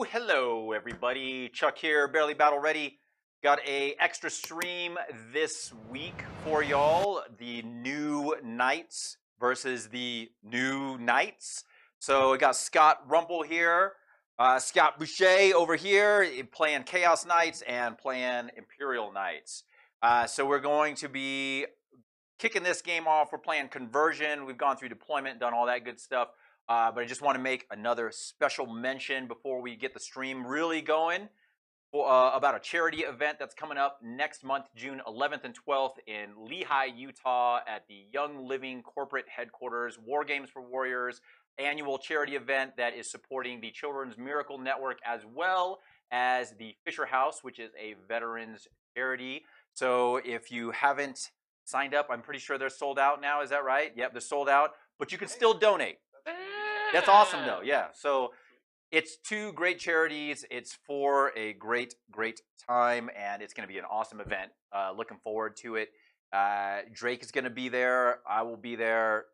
Hello everybody. Chuck here, barely battle ready. Got a extra stream this week for y'all. The new Knights versus the new Knights. So we got Scott Rumple here, Scott Boucher over here playing Chaos Knights and playing Imperial Knights. So we're going to be kicking this game off. We're playing Conversion. We've gone through deployment, done all that good stuff. But I just want to make another special mention before we get the stream really going about a charity event that's coming up next month, June 11th and 12th in Lehi, Utah at the Young Living Corporate Headquarters, War Games for Warriors, annual charity event that is supporting the Children's Miracle Network as well as the Fisher House, which is a veterans charity. So if you haven't signed up, I'm pretty sure they're sold out now. Is that right? Yep, they're sold out, but you can still donate. That's awesome, though. Yeah. So it's two great charities. It's for a great, great time, and it's going to be an awesome event. Looking forward to it. Drake is going to be there. I will be there.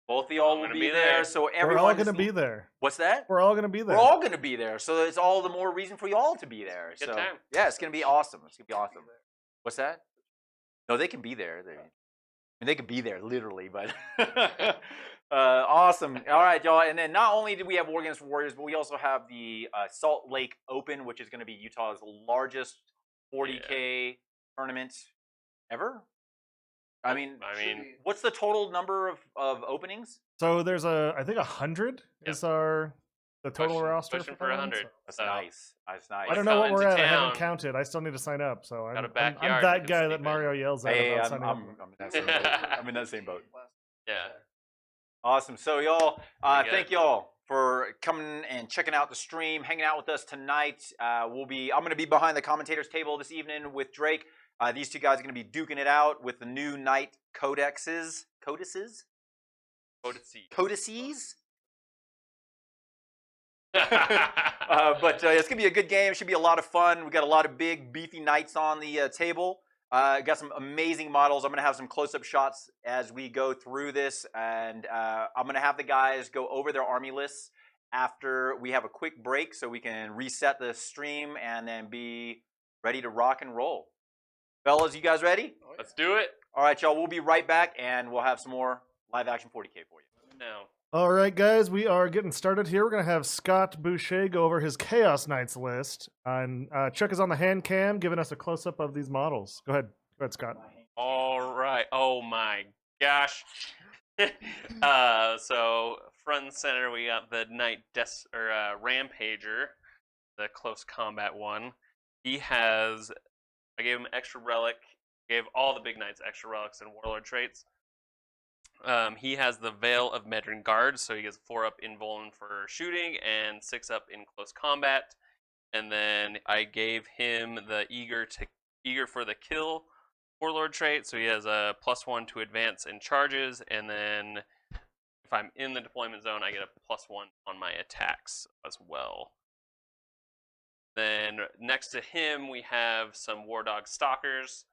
Both of y'all will be there. So we're all going to be there. What's that? We're all going to be there. We're all going to be there. So it's all the more reason for y'all to be there. Good so time. yeah, it's going to be awesome. It's going to be awesome. What's that? No, they can be there. They could be there literally, but awesome. All right, y'all. And then not only do we have War Games for Warriors, but we also have the Salt Lake Open, which is going to be Utah's largest 40K tournament ever. I mean, what's the total number of openings? So there's I think 100 is the total roster. Pushing for 100. That's nice. That's nice. I don't know what we're at. I haven't counted. I still need to sign up. So I'm that guy that Mario yells at about signing up. I'm in that same boat. Yeah. Awesome. So y'all, thank y'all for coming and checking out the stream, hanging out with us tonight. I'm going to be behind the commentators table this evening with Drake. These two guys are going to be duking it out with the new Knight codices. Codices? But it's gonna be a good game. Should be a lot of fun. We got a lot of big beefy knights on the table. Got some amazing models. I'm gonna have some close-up shots as we go through this, and I'm gonna have the guys go over their army lists after we have a quick break, so we can reset the stream and then be ready to rock and roll. Fellas, you guys ready? Let's do it. All right, y'all. We'll be right back, and we'll have some more live action 40K for you. No. All right, guys, we are getting started here. We're going to have Scott Boucher go over his Chaos Knights list. And Chuck is on the hand cam giving us a close-up of these models. Go ahead, Scott. All right. Oh, my gosh. So, front and center, we got the Knight Rampager, the close combat one. He has, I gave him extra relic, gave all the big knights extra relics and warlord traits. He has the Veil of Medrin Guard, so he gets 4-up invuln for shooting and 6-up in close combat. And then I gave him the Eager for the Kill warlord trait, so he has a +1 to advance and charges. And then if I'm in the deployment zone, I get a +1 on my attacks as well. Then next to him, we have some War Dog Stalkers.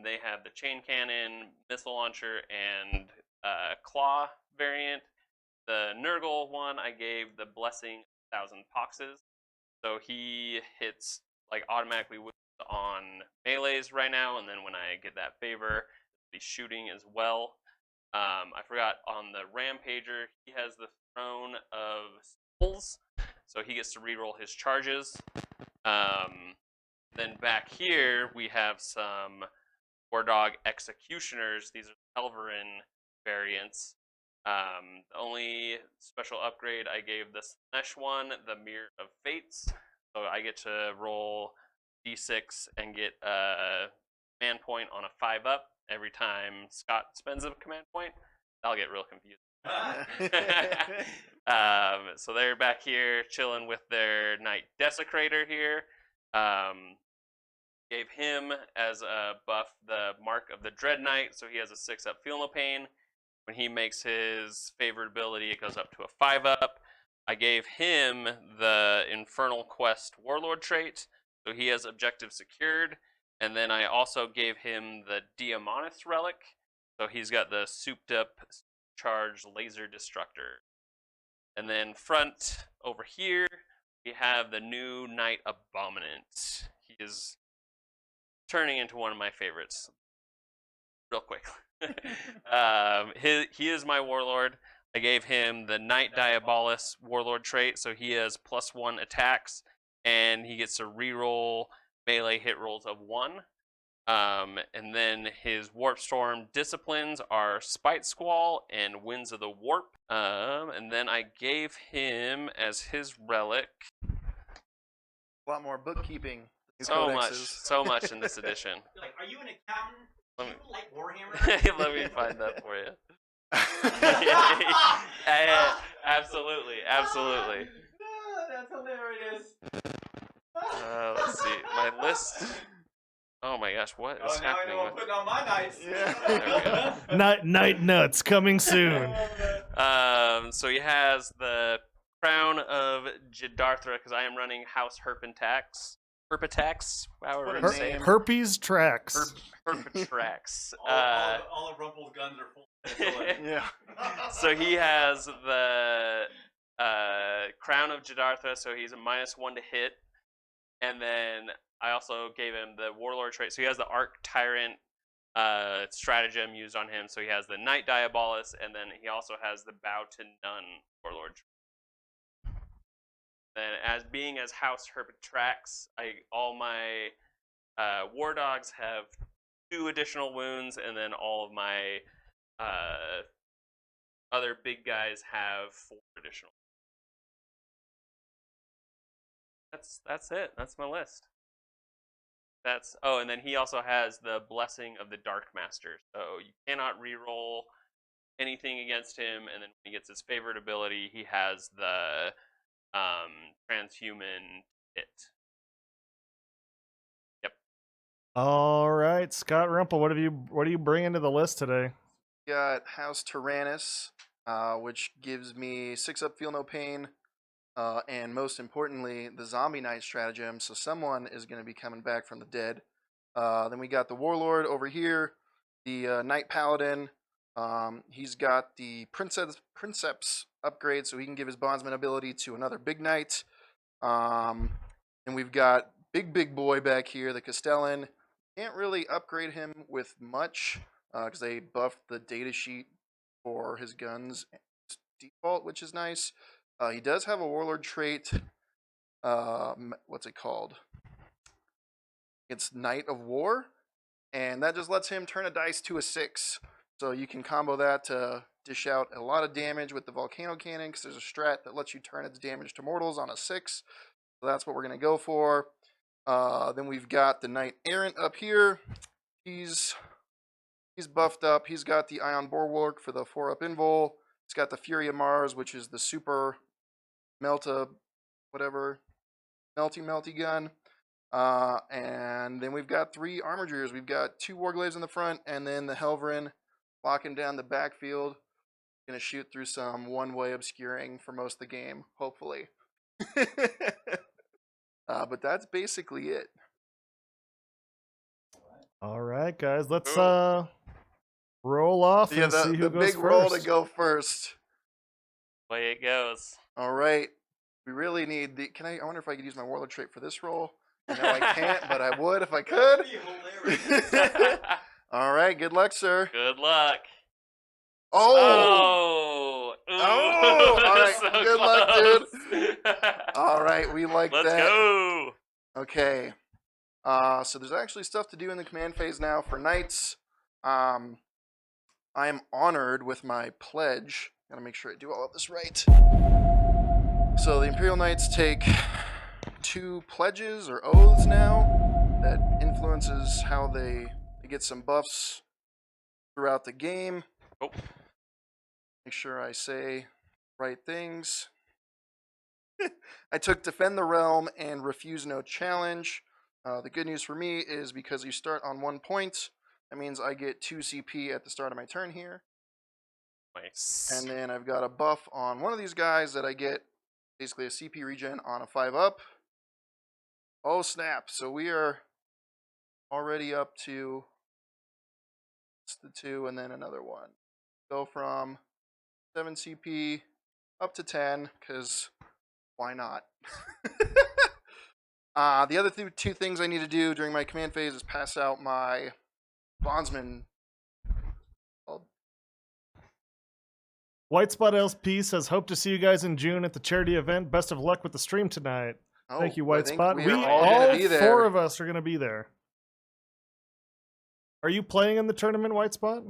They have the chain cannon, missile launcher, and claw variant. The Nurgle one, I gave the blessing 1,000 poxes. So he hits like automatically on melees right now, and then when I get that favor, he's shooting as well. I forgot on the Rampager, he has the Throne of Souls, so he gets to reroll his charges. Then back here, we have some War Dog Executioners. These are Elverin variants. The only special upgrade I gave this Slanesh one, the Mirror of Fates. So I get to roll D6 and get a command point on a 5-up every time Scott spends a command point. That'll get real confusing. So they're back here chilling with their Knight Desecrator here. Gave him as a buff the Mark of the Dread Knight, so he has a 6-up Feel No Pain. When he makes his favored ability, it goes up to a 5-up. I gave him the Infernal Quest Warlord trait, so he has objective secured. And then I also gave him the Diamonis Relic, so he's got the souped up charged laser destructor. And then front over here, we have the new Knight Abominant. He is turning into one of my favorites. Real quick. He is my warlord. I gave him the Knight Diabolus warlord trait, so he has +1 attacks, and he gets to reroll melee hit rolls of 1. And then his Warp Storm disciplines are Spite Squall and Winds of the Warp. And then I gave him as his relic A lot more bookkeeping. so much in this edition. Like, are you an accountant? Do you like Warhammer? Let me find that for you. Absolutely. That's hilarious. Let's see. My list. Oh my gosh, what is Now I happening? know I'm putting on my knights. Yeah. There we Night nuts coming soon. So he has the Crown of Jidarthra because I am running House Herpetrax. However What a you say it. name. Herpes tracks. Herpetrax. All of Rumple's guns are full. Yeah. So he has the Crown of Jidarthra, so he's a -1 to hit. And then I also gave him the Warlord trait. So he has the Arc Tyrant stratagem used on him. So he has the Knight Diabolus, and then he also has the Bow to None Warlord trait. Then as House Herpetrax, all my War Dogs have 2 additional wounds, and then all of my other big guys have 4 additional. That's it. That's my list. And then he also has the Blessing of the Dark Master. So you cannot reroll anything against him, and then when he gets his favorite ability, he has the transhuman hit. Yep. All right, Scott Rumple, what are you bringing to the list today? Got House Taranis, which gives me 6 up, feel no pain, and most importantly, the Zombie Knight stratagem. So someone is going to be coming back from the dead. Then we got the Warlord over here, the Knight Paladin. He's got the Princeps upgrade, so he can give his Bondsman ability to another big knight. And we've got big boy back here, the Castellan. Can't really upgrade him with much because they buffed the datasheet for his guns default, which is nice. He does have a Warlord trait. What's it called? It's Knight of War, and that just lets him turn a dice to a 6. So you can combo that to dish out a lot of damage with the Volcano Cannon, because there's a strat that lets you turn its damage to mortals on a 6. So that's what we're going to go for. Then we've got the Knight Errant up here. He's buffed up. He's got the Ion Bulwark for the 4-up invul. He's got the Fury of Mars, which is the super melty gun. And then we've got 3 Armigers. We've got 2 Warglaives in the front, and then the Helverin locking down the backfield. Going to shoot through some one-way obscuring for most of the game, hopefully. But that's basically it. All right, guys, let's roll off and see who the goes big first. roll to go first. Way it goes. All right. We really need the. I wonder if I could use my Warlord trait for this roll. I know I can't, but I would if I could. All right. Good luck, sir. Good luck. Oh. Ooh, All right. so Good luck, dude. close. All right. We like Let's that. go. Okay. So there's actually stuff to do in the command phase now for knights. I am honored with my pledge. Gotta make sure I do all of this right. So the Imperial Knights take 2 pledges or oaths now that influences how they get some buffs throughout the game. Oh. Make sure I say right things. I took Defend the Realm and Refuse No Challenge. The good news for me is because you start on 1 point, that means I get 2 CP at the start of my turn here. Nice. And then I've got a buff on one of these guys that I get basically a CP regen on a 5-up. Oh snap, so we are already up to the 2 and then another 1. Go from 7 CP up to 10, because why not? The other two things I need to do during my command phase is pass out my bondsman. White Spot LP says, hope to see you guys in June at the charity event. Best of luck with the stream tonight. Thank you, I White think Spot. we We are all gonna all be there. 4 of us are going to be there. Are you playing in the tournament, White Spot?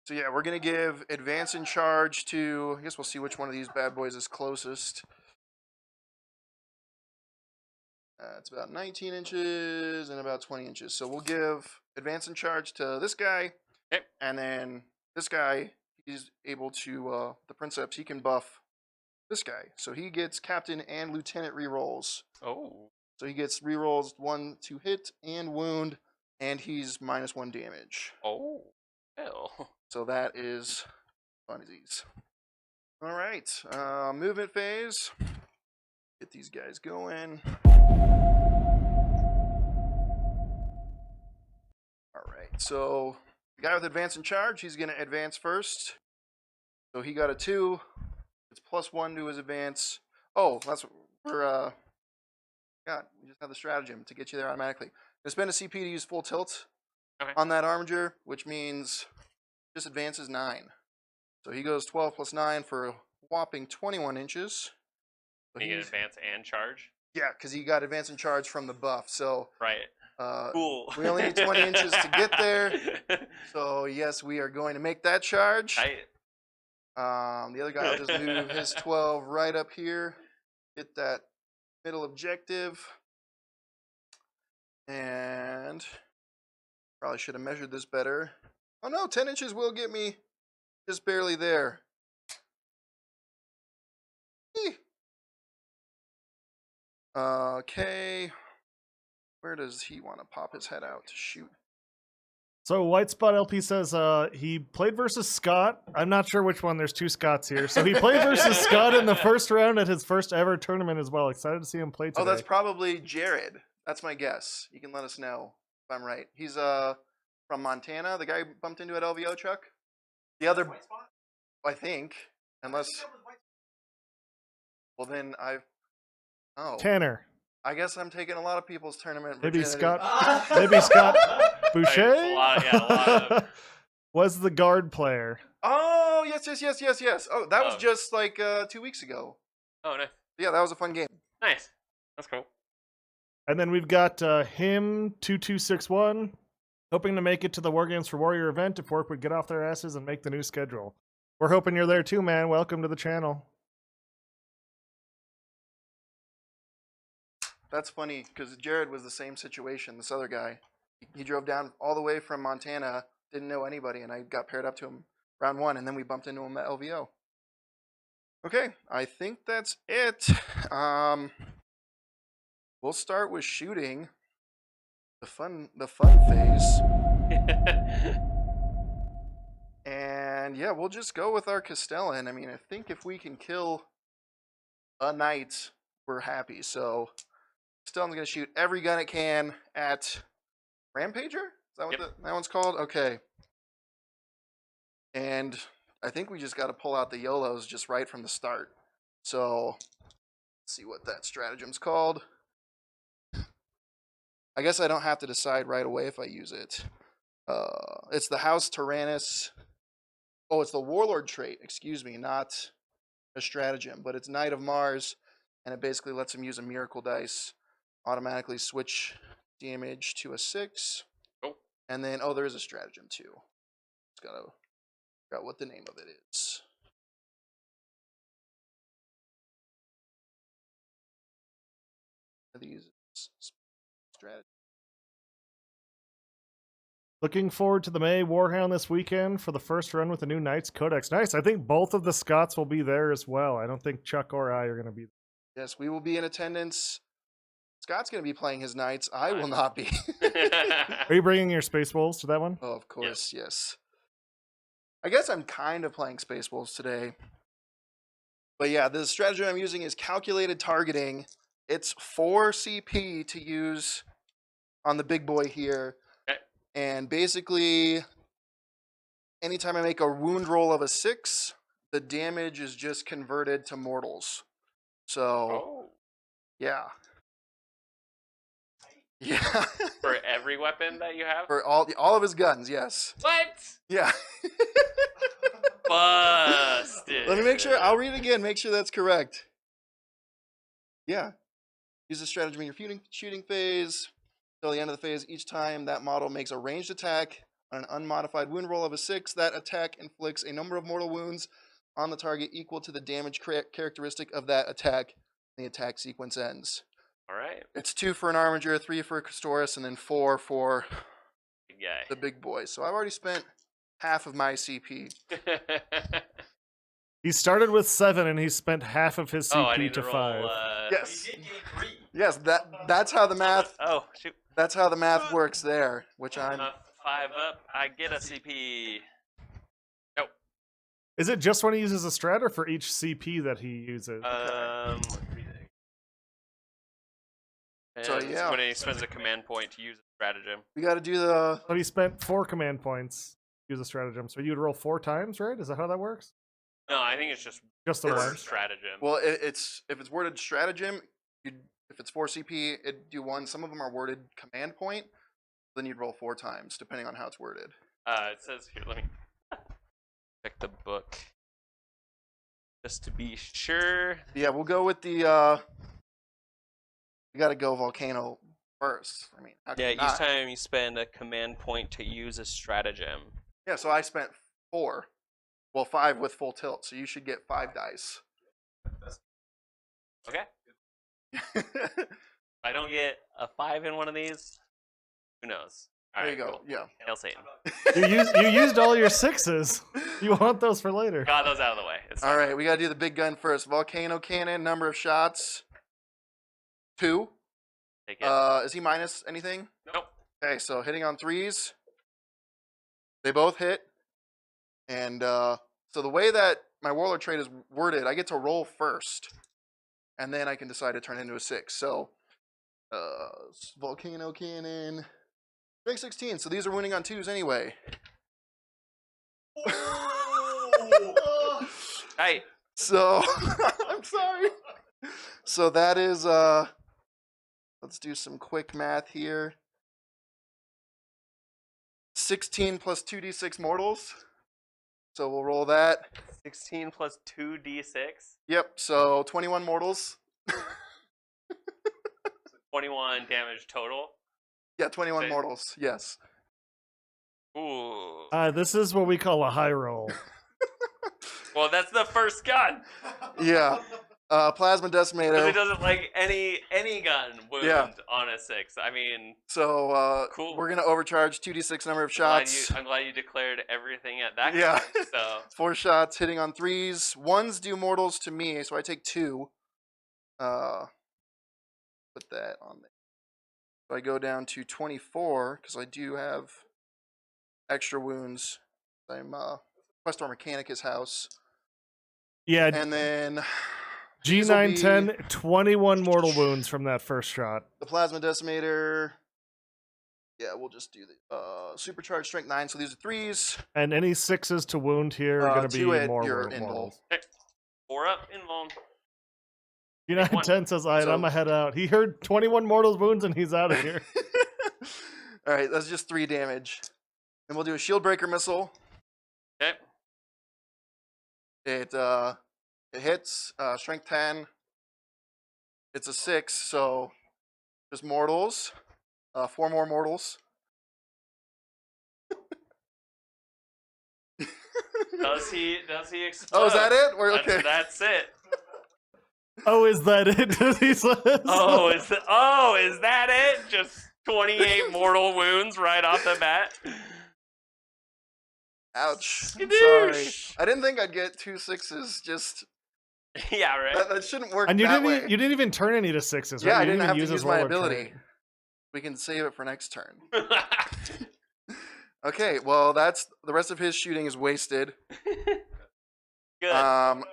So yeah, we're gonna give advance in charge to. I guess we'll see which one of these bad boys is closest. It's about 19 inches and about 20 inches. So we'll give advance in charge to this guy, Okay. and then this guy. He's able to the Princeps. He can buff this guy, so he gets captain and lieutenant rerolls. Oh. So he gets rerolls 1 to hit and wound, and he's -1 damage. Oh. Hell. So that is funsies. All right, movement phase. Get these guys going. All right, so the guy with advance in charge, he's going to advance first. So he got a 2. It's +1 to his advance. Oh, that's we're God, we just have the stratagem to get you there automatically. Gonna spend a CP to use full tilt on that armature, which means this advance is 9. So he goes 12 + 9 for a whopping 21 inches. So You get advance and charge. yeah, because he got advance and charge from the buff. So Right. Cool. we only need 20 inches to get there. So yes, we are going to make that charge. Right. The other guy will just move his 12 right up here, get that middle objective, and probably should have measured this better. Oh no, 10 inches will get me just barely there. Okay, where does he want to pop his head out to shoot? So White Spot LP says he played versus Scott. I'm not sure which one. There's 2 Scotts here. So he played versus Scott in the first round at his first ever tournament as well. Excited to see him play today. Oh, that's probably Jared. That's my guess. You can let us know if I'm right. He's from Montana. The guy you bumped into at LVO, Chuck. The other, I think, unless. Well, then I've. Oh. Tanner. I guess I'm taking a lot of people's tournament. Maybe virginity. Scott. Maybe Scott Boucher A lot of- was the guard player. Oh yes. Oh, that was Oh. just like 2 weeks ago. Oh, nice. Yeah, that was a fun game. Nice. That's cool. And then we've got him 2261 hoping to make it to the War Games for Warrior event if work would get off their asses and make the new schedule. We're hoping you're there too, man. Welcome to the channel. That's funny because Jared was the same situation. This other guy, he drove down all the way from Montana, didn't know anybody, and I got paired up to him round 1, and then we bumped into him at LVO. Okay, I think that's it. We'll start with shooting. The fun phase. And yeah, we'll just go with our Castellan. I mean, I think if we can kill a knight, we're happy. So Castellan's gonna shoot every gun it can at Rampager? Is that what that one's called? Okay. And I think we just got to pull out the YOLOs just right from the start. So let's see what that stratagem's called. I guess I don't have to decide right away if I use it. It's the House Taranis. Oh, it's the Warlord trait, excuse me, not a stratagem, but it's Knight of Mars, and it basically lets him use a miracle dice, automatically switch damage to a 6. Oh. And then, oh, there is a stratagem too. It's got to figure out what the name of it is. These strategies. Looking forward to the May Warhound this weekend for the first run with the new Knights Codex. Nice. I think both of the Scots will be there as well. I don't think Chuck or I are going to be there. Yes, we will be in attendance. Scott's going to be playing his Knights. I will not be. Are you bringing your Space Wolves to that one? Oh, of course, yes. I guess I'm kind of playing Space Wolves today. But yeah, the strategy I'm using is calculated targeting. It's 4 CP to use on the big boy here. Okay. And basically, anytime I make a wound roll of a 6, the damage is just converted to mortals. So Yeah. Yeah. For every weapon that you have? For all of his guns, yes. What? Yeah. Busted. Let me make sure. I'll read it again. Make sure that's correct. Yeah. Use this strategy in your shooting phase. Till the end of the phase, each time that model makes a ranged attack on an unmodified wound roll of a 6, that attack inflicts a number of mortal wounds on the target equal to the damage characteristic of that attack. The attack sequence ends. All right. It's 2 for an Armiger, 3 for a Custoris, and then 4 for Big guy. the big boy. So I've already spent half of my CP. He started with 7 and he spent half of his Oh, I CP need to to roll. 5. Yes. You did gain 3. Yes, that's how the math. Oh, shoot. That's how the math works there. Which I'm. 5 up. I get a CP. Nope. Is it just when he uses a strat or for each CP that he uses? So, And yeah. when he spends a command point to use a stratagem. We got to do the. But he spent 4 command points to use a stratagem. So you'd roll 4 times, right? Is that how that works? No, I think it's just Just the word one. stratagem. Well, if it's worded stratagem, if it's 4 CP, it'd do 1. Some of them are worded command point. Then you'd roll 4 times, depending on how it's worded. It says here. Let me check the book just to be sure. Yeah, we'll go with the. We got to go volcano first. I mean, how can Yeah, you each not? time you spend a command point to use a stratagem. Yeah, so I spent 4. Well, 5 with full tilt, so you should get 5 dice. Okay. If I don't get a 5 in one of these, who knows? All There right, you go. cool. Yeah. Hail Satan. You used all your 6s. You want those for later. Got those out of the way. It's All fine. right, we got to do the big gun first. Volcano cannon, number of shots 2. Take it. Is he minus anything? Nope. Okay, so hitting on 3s. They both hit. And so the way that my warlord trait is worded, I get to roll first. And then I can decide to turn it into a 6. So volcano cannon. Strength 16. So these are wounding on 2s anyway. Hey. So I'm sorry. So that is let's do some quick math here. 16 plus 2d6 mortals. So we'll roll that. 16 plus 2d6. Yep, so 21 mortals. 21 damage total. Yeah, 21 Okay. mortals. Yes. Ooh. This is what we call a high roll. Well, that's the first gun. Yeah. Plasma Because decimator. it doesn't like any gun wound Yeah. on a 6. I mean, So Cool. we're gonna overcharge 2d6 number of shots. I'm glad you declared everything at that. Yeah. point, so 4 shots hitting on 3s. 1s do mortals to me, so I take 2. Put that on there. So I go down to 24 because I do have extra wounds. I'm Questor Mechanicus house, Yeah, and then these will G910, 21 mortal wounds from that first shot. the plasma decimator. Yeah, we'll just do the supercharged strength 9. So these are 3s. And any 6s to wound here are going to be 2 at more your mortals. invul. 4 up, invuln. G910 says, all right, So- I'm going to head out. He heard 21 mortals wounds and he's out of here. All right, that's just 3 damage. And we'll do a shield breaker missile. Okay. It hits strength 10. It's a 6, so just mortals. 4 more mortals. Does he explode? Oh, is that it? We're okay. That's it. Oh, is that it? He says. Oh, is that it? Just 28 mortal wounds right off the bat. Ouch. I'm Skadoosh. sorry. I didn't think I'd get 2 6s. Just Yeah, right. that shouldn't work And you that didn't, way. you didn't even turn any to 6s, right? Yeah, I You didn't have to his use my warlord ability. trait. We can save it for next turn. Okay, well that's the rest of his shooting is wasted. Good.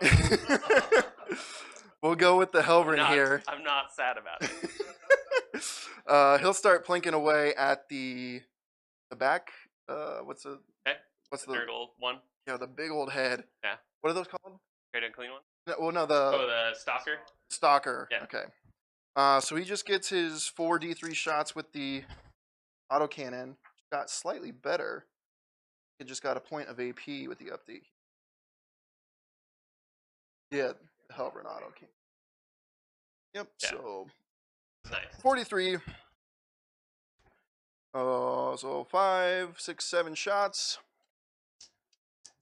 We'll go with the Helverin here. I'm not sad about it. He'll start plinking away at the back. What's the Dirt old one. the big old head? Yeah. What are those called? Great and clean one. No, well, no, Oh, the stalker. stalker. Yeah. Okay. So he just gets his 4d3 shots with the autocannon. Got slightly better. It just got a point of AP with the update. Yeah, the Helverin autocannon. Yep, Yeah. so Nice. 43. So 5, 6, 7 shots.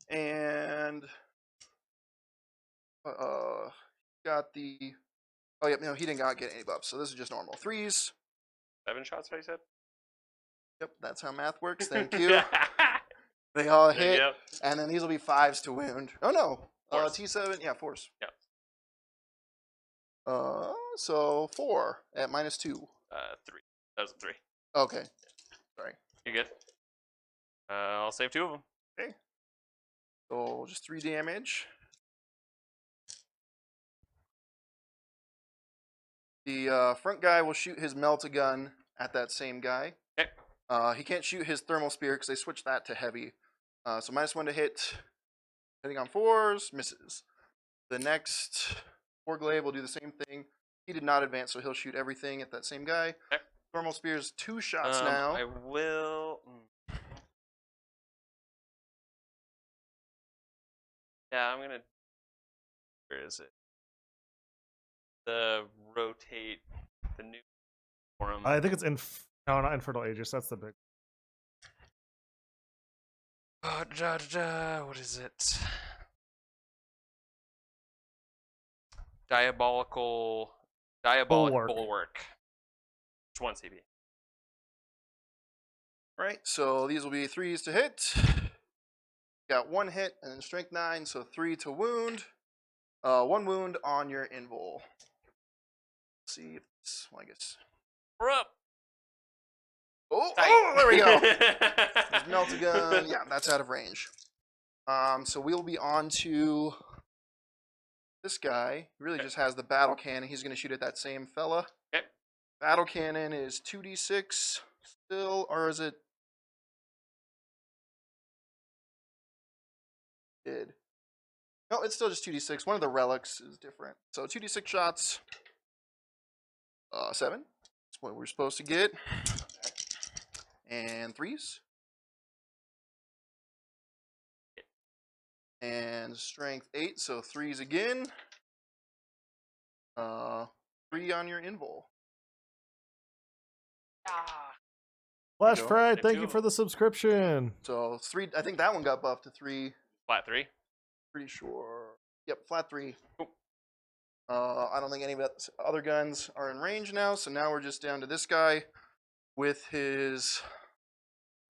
And got the... Oh, yeah, no, he didn't get any buffs, so this is just normal. 3s. 7 shots, what you said? Yep, that's how math works. Thank you. They all hit, Yep. and then these will be 5s to wound. Oh, no. Force. T7, yeah, force. Yep. So 4 at -2. 3. That was a 3. Okay. Sorry. You good? I'll save 2 of them. Okay. So just 3 damage. The front guy will shoot his melt-a-gun at that same guy. Okay. He can't shoot his thermal spear because they switched that to heavy. So -1 to hit. Hitting on 4s, misses. The next Warglaive will do the same thing. He did not advance, so he'll shoot everything at that same guy. Okay. Thermal spear's 2 shots now. I will. Yeah, I'm gonna. Where is it? The rotate the new forum. I think it's no, not Infernal Aegis. That's the big. What is it? Diabolic bulwark. It's 1 CP. Right, so these will be 3s to hit. Got 1 hit and then strength 9, so 3 to wound. 1 wound on your invul. Let's see if this, well, I guess. We're up. Oh, there we go. There's melt-a-gun. Yeah, that's out of range. So we'll be on to this guy. He really just has the battle cannon. He's going to shoot at that same fella. Okay. Battle cannon is 2d6 still, or is it? No, it's still just 2d6. One of the relics is different. So 2d6 shots. 7. That's what we're supposed to get. And 3s. And strength 8, so 3s again. 3 on your invul. Flash go. Fried, Save thank 2 you of for the subscription. So 3. I think that one got buffed to 3. Flat 3. Pretty sure. Yep, flat 3. Cool. I don't think any of the other guns are in range now, so now we're just down to this guy with his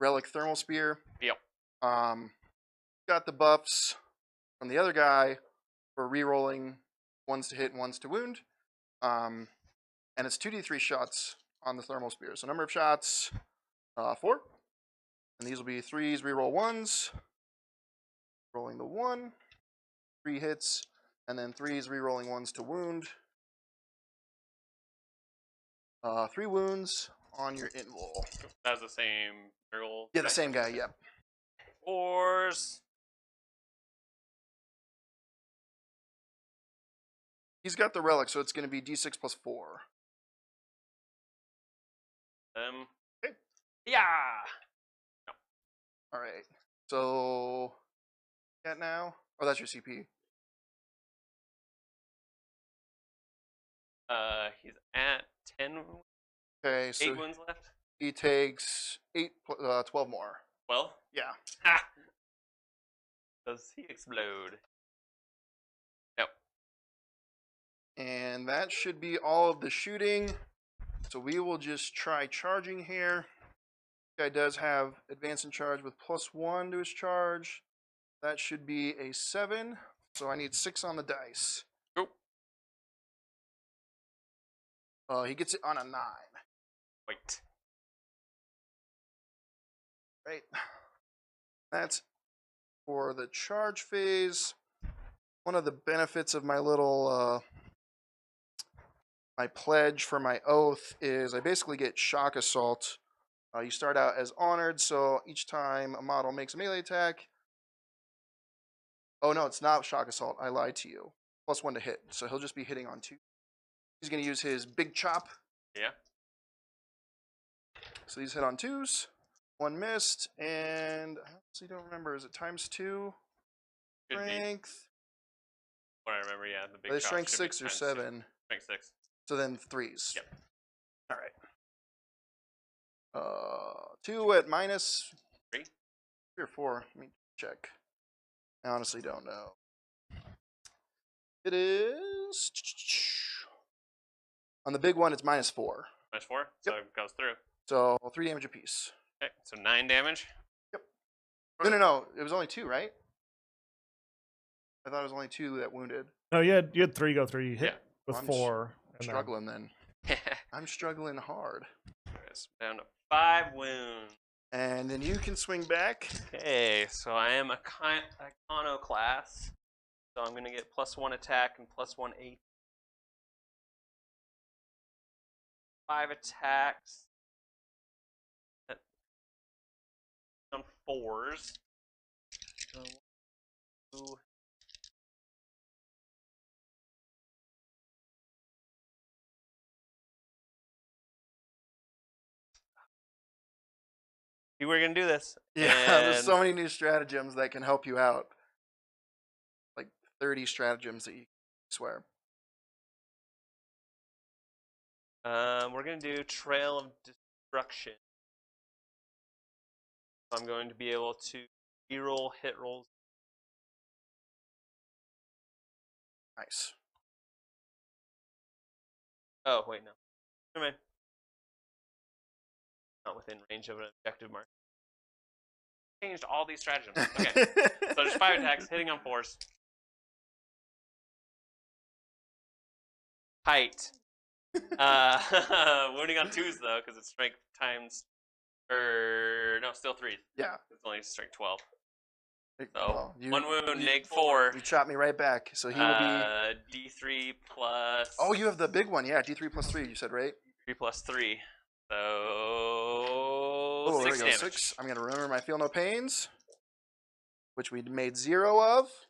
relic thermal spear. Yep. Got the buffs from the other guy for re-rolling 1s to hit and 1s to wound. And it's 2d3 shots on the thermal spear. So number of shots, 4. And these will be 3s, re-roll 1s. Rolling the 1. 3 hits. And then 3s, re-rolling 1s to wound. 3 wounds on your invul. That's the same girl. Yeah, the same guy, yep. Fours. He's got the relic, so it's going to be d6 plus 4. Okay. Yeah. All right. So, that now? Oh, that's your CP. He's at 10. Okay, so 8 wounds left. he takes 12 more. Well. Yeah. Ha! Does he explode? No. And that should be all of the shooting. So we will just try charging here. This guy does have advance and charge with +1 to his charge. That should be a 7. So I need 6 on the dice. Go. He gets it on a 9. Wait. Right. That's for the charge phase. One of the benefits of my little my pledge for my oath is I basically get shock assault. You start out as honored, so each time a model makes a melee attack. Oh no, it's not shock assault. I lied to you. +1 to hit, so he'll just be hitting on 2. He's going to use his big chop. Yeah. So these hit on 2s. 1 missed, and I honestly don't remember. Is it times 2? Should be. Strength. What I remember, yeah, the big Are they chop strength should be 6 or times 2. 7? Strength 6. So then 3s. Yep. All right. 2 at minus 3? 3 or 4. Let me check. I honestly don't know. It is on the big one. It's minus 4. Minus 4? So it goes through. So 3 damage apiece. Okay, so 9 damage. No. It was only 2, right? I thought it was only 2 that wounded. No, you had 3 go through. You hit Yeah. with I'm 4. I'm and struggling then. I'm struggling hard. It's down to 5 wounds. And then you can swing back. Okay, so I am a iconoclast. So I'm going to get +1 attack and +1 AP. 5 attacks. On 4s. So, 2. We're going to do this. Yeah, there's so many new stratagems that can help you out. Like 30 stratagems that you swear. We're going to do Trail of Destruction. So I'm going to be able to reroll hit rolls. Nice. Oh, wait, no. Never mind. Not within range of an objective mark. Changed all these stratagems. Okay. So there's 5 attacks, hitting on 4s. Height. Wounding on 2s, though, because it's strength times... no, still 3. Yeah. It's only strength 12. So, Well, 1 wound, neg 4. You chopped me right back. So he will be... D3 plus... Oh, you have the big one. Yeah, D3 plus 3, you said, right? 3 plus 3. So... Oh, 6 there we go. damage. 6. I'm going to remember my Feel No Pains, which we made 0 of.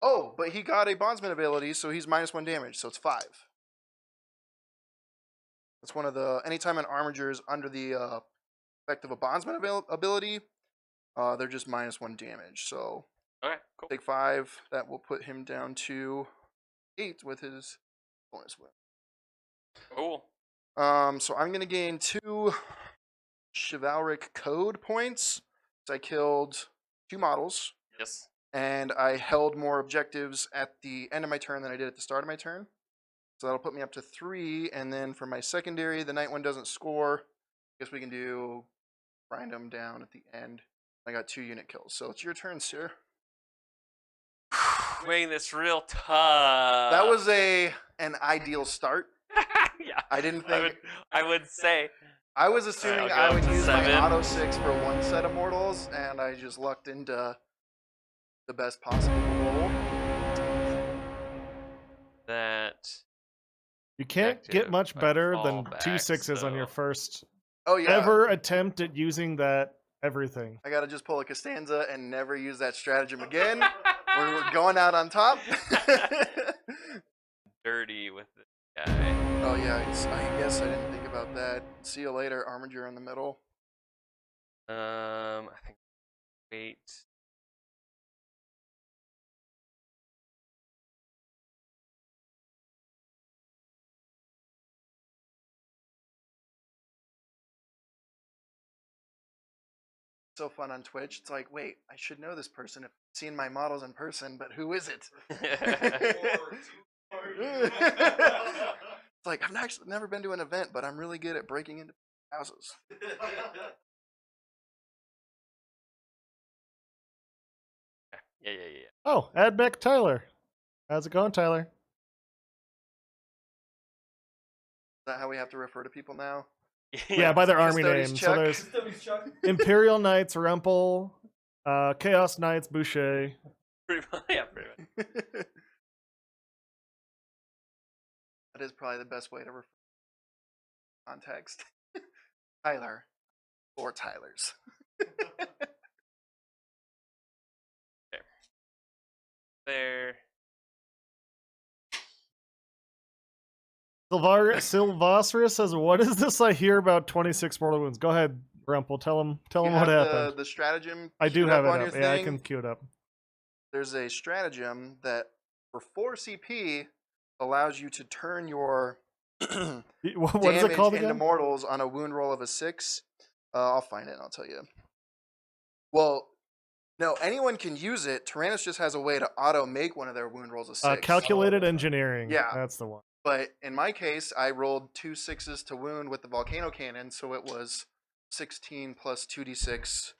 Oh, but he got a Bondsman ability, so he's -1 damage, so it's 5. That's one of the... Anytime an Armiger is under the effect of a Bondsman ability, they're just -1 damage. So Okay, cool. take 5. That will put him down to 8 with his bonus win. Cool. So I'm going to gain 2 chivalric code points. So I killed 2 models. Yes. And I held more objectives at the end of my turn than I did at the start of my turn. So that'll put me up to 3. And then for my secondary, the night one doesn't score. I guess we can do grind them down at the end. I got 2 unit kills. So it's your turn, sir. Making this real tough. That was an ideal start. Yeah. I didn't think... I would say. I was assuming I'll I go would up to use 7. my auto 6 for 1 set of mortals, and I just lucked into the best possible roll. That. You can't get Objective, much I better fall than back, 2 6s on your so- first Oh yeah, ever attempt at using that everything. I gotta just pull a Costanza and never use that stratagem again. We're going out on top. Dirty with this guy. Oh yeah, I guess I didn't think about that. See you later, Armiger in the middle. I think. Wait. So fun on Twitch. It's like, wait, I should know this person if I've seen my models in person, but who is it? It's like I've actually never been to an event, but I'm really good at breaking into houses. Yeah. Oh, add back Tyler. How's it going, Tyler? Is that how we have to refer to people now? Yeah, by their army Custodes name. Chuck. So there's Imperial Knights, Rumpel, Chaos Knights, Boucher. Pretty much. That is probably the best way to refer to context. Tyler. Or Tylers. There. Silvosrus says, "What is this I hear about 26 mortal wounds?" Go ahead, Rumple. Tell him You what have happened. the stratagem. I do queued have it on up. your Yeah, I thing. can queue it up. There's a stratagem that for 4 CP allows you to turn your What is it damage called into again? mortals on a wound roll of a 6. I'll find it and I'll tell you. Well, no, anyone can use it. Taranis just has a way to auto make one of their wound rolls a 6. Calculated engineering. Yeah. That's the one. But in my case, I rolled 2 6s to wound with the volcano cannon, so it was 16 plus 2d6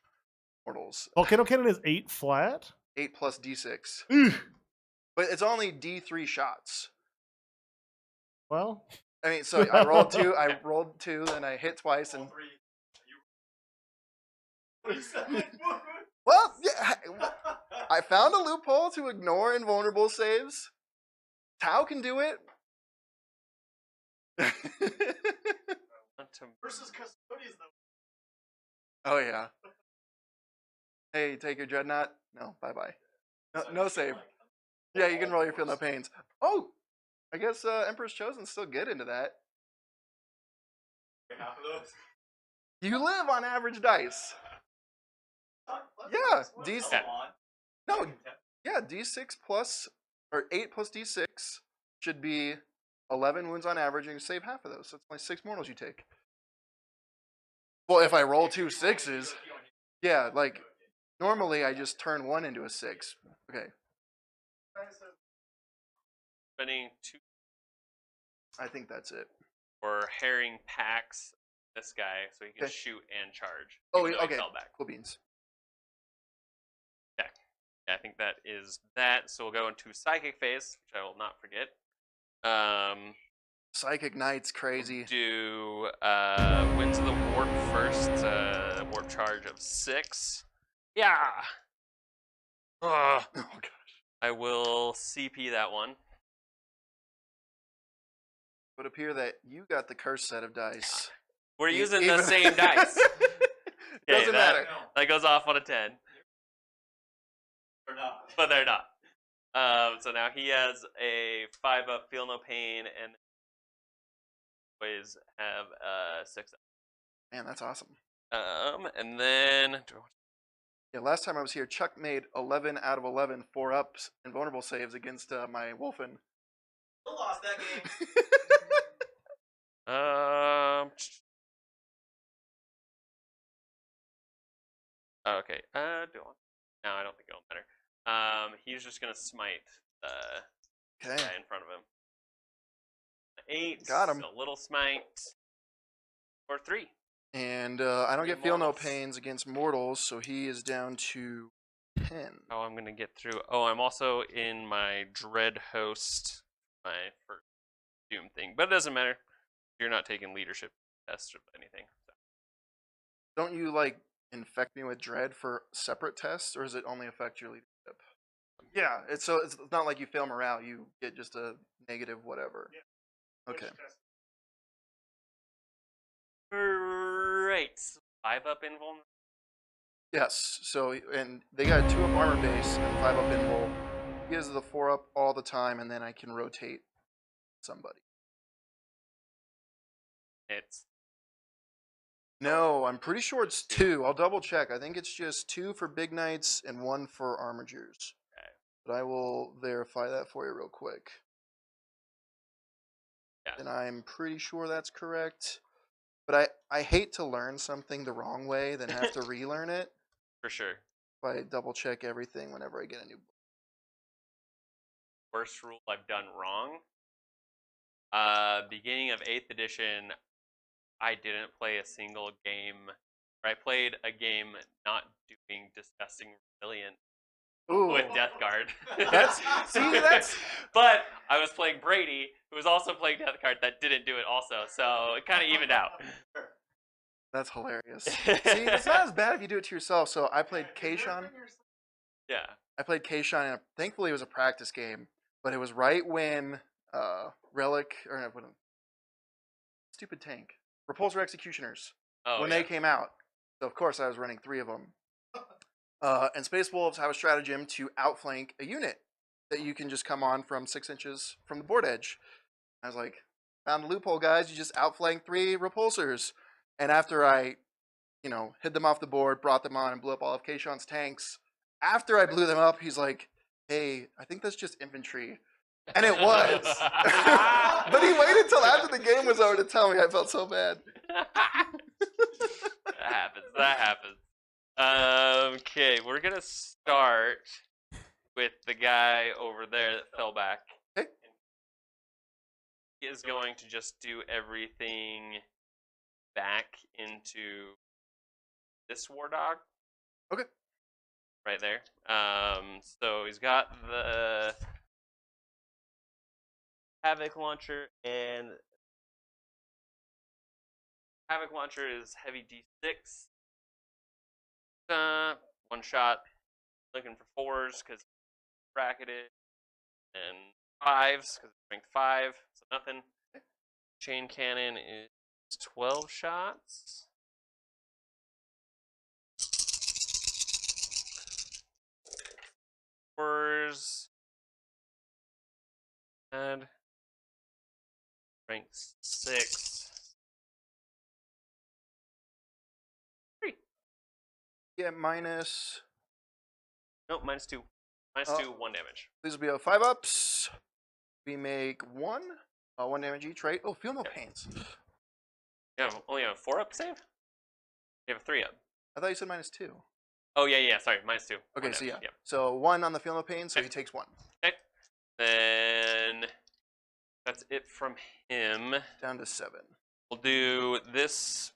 mortals. Volcano cannon is 8 flat. 8 plus d6. Ugh. But it's only d3 shots. Well, I mean, so I rolled 2, then I hit twice, and well, yeah, I found a loophole to ignore invulnerable saves. Tau can do it. Versus custodians, though. Oh yeah. Hey, take your dreadnought. No, bye bye. No save. Yeah, you can roll your feel no pains. Oh, I guess Emperor's Chosen's still get into that. Half of those. You live on average dice. Yeah, No, yeah, d6 plus or 8 plus d6 should be 11 wounds on average, and you save half of those. So it's only 6 mortals you take. Well, if I roll 2 6s, yeah, like normally I just turn 1 into a 6. Okay. Spending 2 I think that's it. for herring packs this guy so he can Okay. shoot and charge. Oh, even though he okay. fell back. Cool beans. Yeah, I think that is that. So we'll go into psychic phase, which I will not forget. Psychic Knights, crazy. Do Winds of the Warp first. Warp charge of 6. Yeah. Ugh. Oh gosh. I will CP that one. It would appear that you got the curse set of dice. We're E- using even- the same dice. Okay, Doesn't matter. That goes off on a 10. Or not. But they're not. So now he has a 5-up, feel no pain, and always have 6 up. Man, that's awesome. And then Yeah, last time I was here, Chuck made 11 out of 11 4-ups and vulnerable saves against my Wolfen. Still lost that game. okay. No, I don't think it'll matter. He's just gonna smite the Okay. guy in front of him. 8. Got him. A little smite. Or 3. And I don't Three get feel no mortals. pains against mortals, so he is down to 10. Oh, I'm gonna get through. Oh, I'm also in my Dread Host, my first Doom thing, but it doesn't matter. You're not taking leadership tests or anything. So. Don't you, like, infect me with dread for separate tests, or does it only affect your leadership? Yeah, it's not like you fail morale, you get just a negative whatever. Yeah. Okay. Right. 5-up invuln. Yes, so, and they got 2-up armor base and 5-up invul. He has the 4-up all the time, and then I can rotate somebody. It's No, I'm pretty sure it's 2. I'll double check. I think it's just 2 for big knights and 1 for armigers. Okay. But I will verify that for you real quick. Yeah. And I'm pretty sure that's correct. But I hate to learn something the wrong way, then have to relearn it. for sure. If I double check everything whenever I get a new book. Worst rule I've done wrong. Beginning of 8th edition, I didn't play a single game. Or I played a game not doing disgusting resilient Ooh. with Death Guard. That's- But I was playing Brady, who was also playing Death Guard that didn't do it also, so it kind of evened out. That's hilarious. See, it's not as bad if you do it to yourself. So I played Kayshawn. Yeah. I played Kayshawn, and thankfully it was a practice game. But it was right when Relic, or no, stupid tank, Repulsor Executioners, Oh, when yeah. they came out. So of course I was running 3 of them. And Space Wolves have a stratagem to outflank a unit that you can just come on from 6 inches from the board edge. I was like, found a loophole, guys. You just outflank 3 repulsors. And after I, hid them off the board, brought them on, and blew up all of Kayshawn's tanks, after I blew them up, he's like, hey, I think that's just infantry. And it was. But he waited till after the game was over to tell me. I felt so bad. That happens. Okay, we're gonna start with the guy over there that fell back. Okay. He is going to just do everything back into this war dog. Okay. Right there. So he's got the Havoc launcher, and Havoc launcher is heavy D6. One shot. Looking for 4s because bracketed, and 5s because it's strength 5, so nothing. Chain cannon is 12 shots. Fours and strength 6. 3. Yeah, minus. Nope, -2. -2, 1 damage. These will be 5-ups. We make 1. 1 damage each, right? Oh, feel no pains. You only have a 4-up save? You have a 3-up. I thought you said -2. Oh, yeah, sorry, -2. Okay, 1 so damage, yeah. So 1 on the feel no pain, so Okay. he takes 1. Okay. Then that's it from him. Down to 7. We'll do this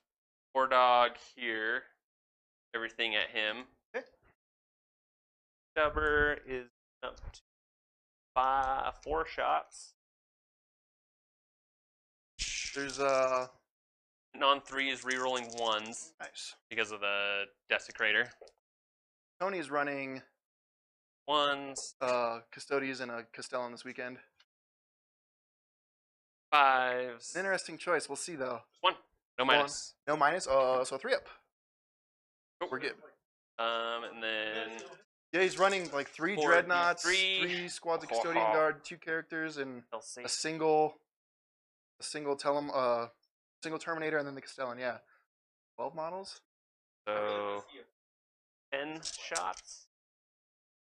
war dog here. Everything at him. Okay. Stubber is up to 4 shots. There's Non-3 is rerolling 1s nice. because of the Desecrator. Tony's running 1s, Custodians and a Castellan this weekend. 5s. An interesting choice. We'll see though. 1. No minus. No minus. So 3-up. Oh. We're good. And then Yeah, he's running like 3 4, dreadnoughts, 3. 3 squads of custodian guard, 2 characters, and I'll see. a single single Terminator, and then the Castellan. Yeah, 12 models. So 10 shots.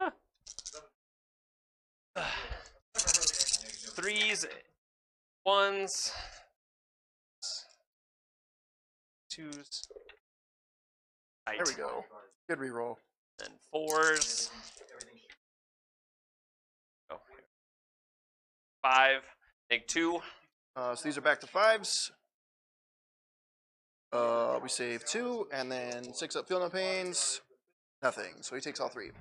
Huh. 3s, 1s, 2s. There we go. Good reroll. And 4s. Oh, 5. Take 2. So these are back to 5s. We save 2, and then 6-up feel no pains. Nothing. So he takes all 3.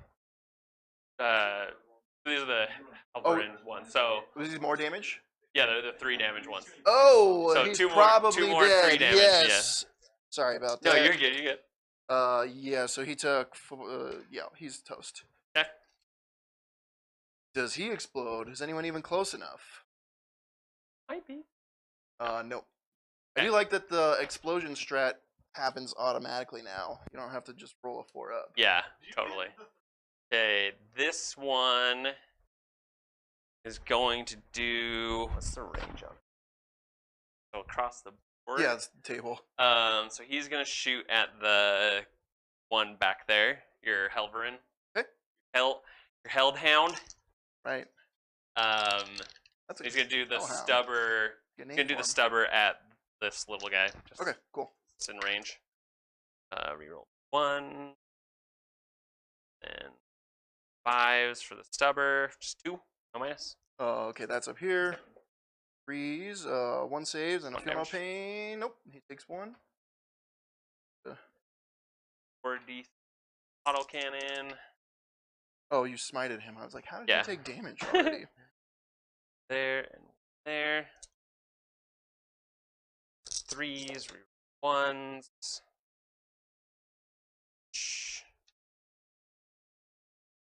These are the Halperin ones. So Was these more damage? yeah, they're the 3 damage ones. Oh, So he's 2 more, probably 2 more dead. 3 damage. Yes. Sorry about Yeah. that. No, you're good. You're good. Yeah. So he took. Yeah, he's toast. Okay. Does he explode? Is anyone even close enough? Might be. Nope. I Okay. do like that the explosion strat happens automatically now. You don't have to just roll a 4-up. Yeah, totally. Okay, this one is going to do. What's the range on it? So across the board. Yeah, it's the table. So he's gonna shoot at the one back there. Your Helverin. Okay. Your Held Hound. Right. That's a He's gonna do the hellhound. stubber. Good He's name gonna do for the him. stubber at this little guy. Just Okay, cool. It's in range. Reroll 1. And 5s for the stubber. Just 2. No minus. Okay, that's up here. 3s, 1 saves, and a 1 feel no damage. pain. Nope, he takes 1. 4D auto cannon. Oh, you smited him. I was like, how did Yeah. you take damage already? There and there. 3s, 1s.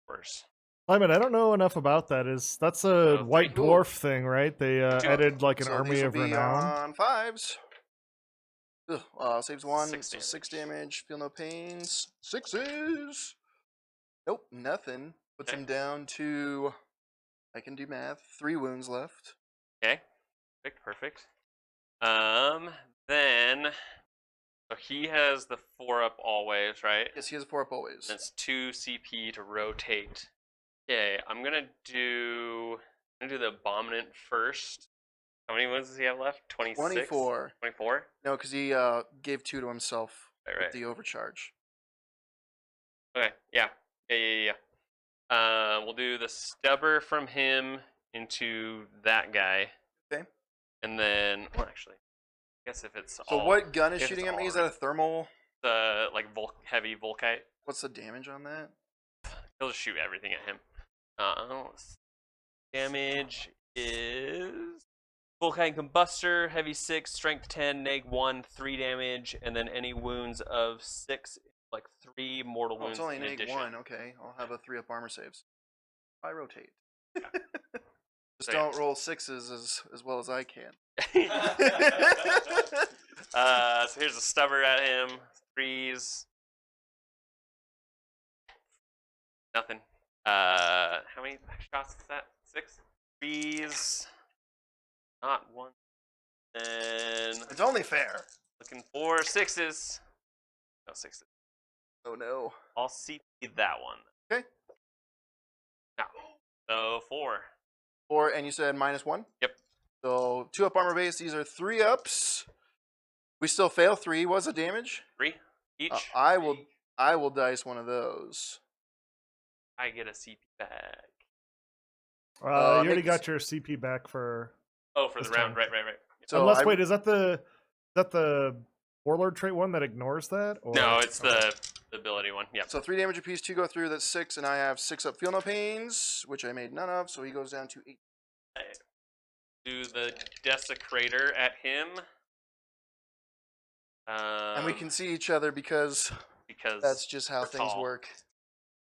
Worse. Climate, I don't know enough about that. That's a Oh, white cool. dwarf thing, right? They Two. added like an So army these will of be renown. on 5s. Ugh, saves 1, 6 so damage. 6 damage. Feel no pains. 6s. Nope, nothing. Puts Okay. him down to. I can do math. 3 wounds left. Okay. Perfect. Then so he has the 4-up always, right? Yes, he has 4 up always. That's 2 CP to rotate. Okay, I'm gonna do the Abominant first. How many wounds does he have left? 26? 24. 24? No, because he gave 2 to himself Right, with right. the overcharge. Okay, yeah. We'll do the Stubber from him into that guy. Okay. And then, well, actually, I guess if it's So all... what gun is if it's shooting at me? all Is that a thermal? the, like, heavy Volkite? What's the damage on that? He'll just shoot everything at him. Damage is... Volkite Combustor, heavy 6, strength 10, neg 1, 3 damage, and then any wounds of 6, like 3 mortal Oh, wounds it's only in neg addition. 1. Okay, I'll have a 3 up armor saves. I rotate. Yeah. Just So, yeah. don't roll 6s as well as I can. So here's a Stubber at him. 3s. Nothing. How many shots is that? 6? 3s. Not 1. And It's only fair. looking for 6s. No 6s. Oh no. I'll CP that one. Okay. Now, so 4. 4, and you said -1? Yep. So 2 up armor base. These are 3 ups. We still fail 3. What's the damage? 3 each. I will dice one of those. I get a CP back. You already make- got your CP back for. Oh, for This the round. time. Right. So Unless I- wait, is that the Warlord trait one that ignores that? Or... No, it's okay. the ability one. Yeah. So 3 damage apiece, 2 go through. That's 6, and I have 6 up. Feel no pains, which I made none of. So he goes down to 8. Do the Desecrator at him. And we can see each other because that's just how we're things tall. work.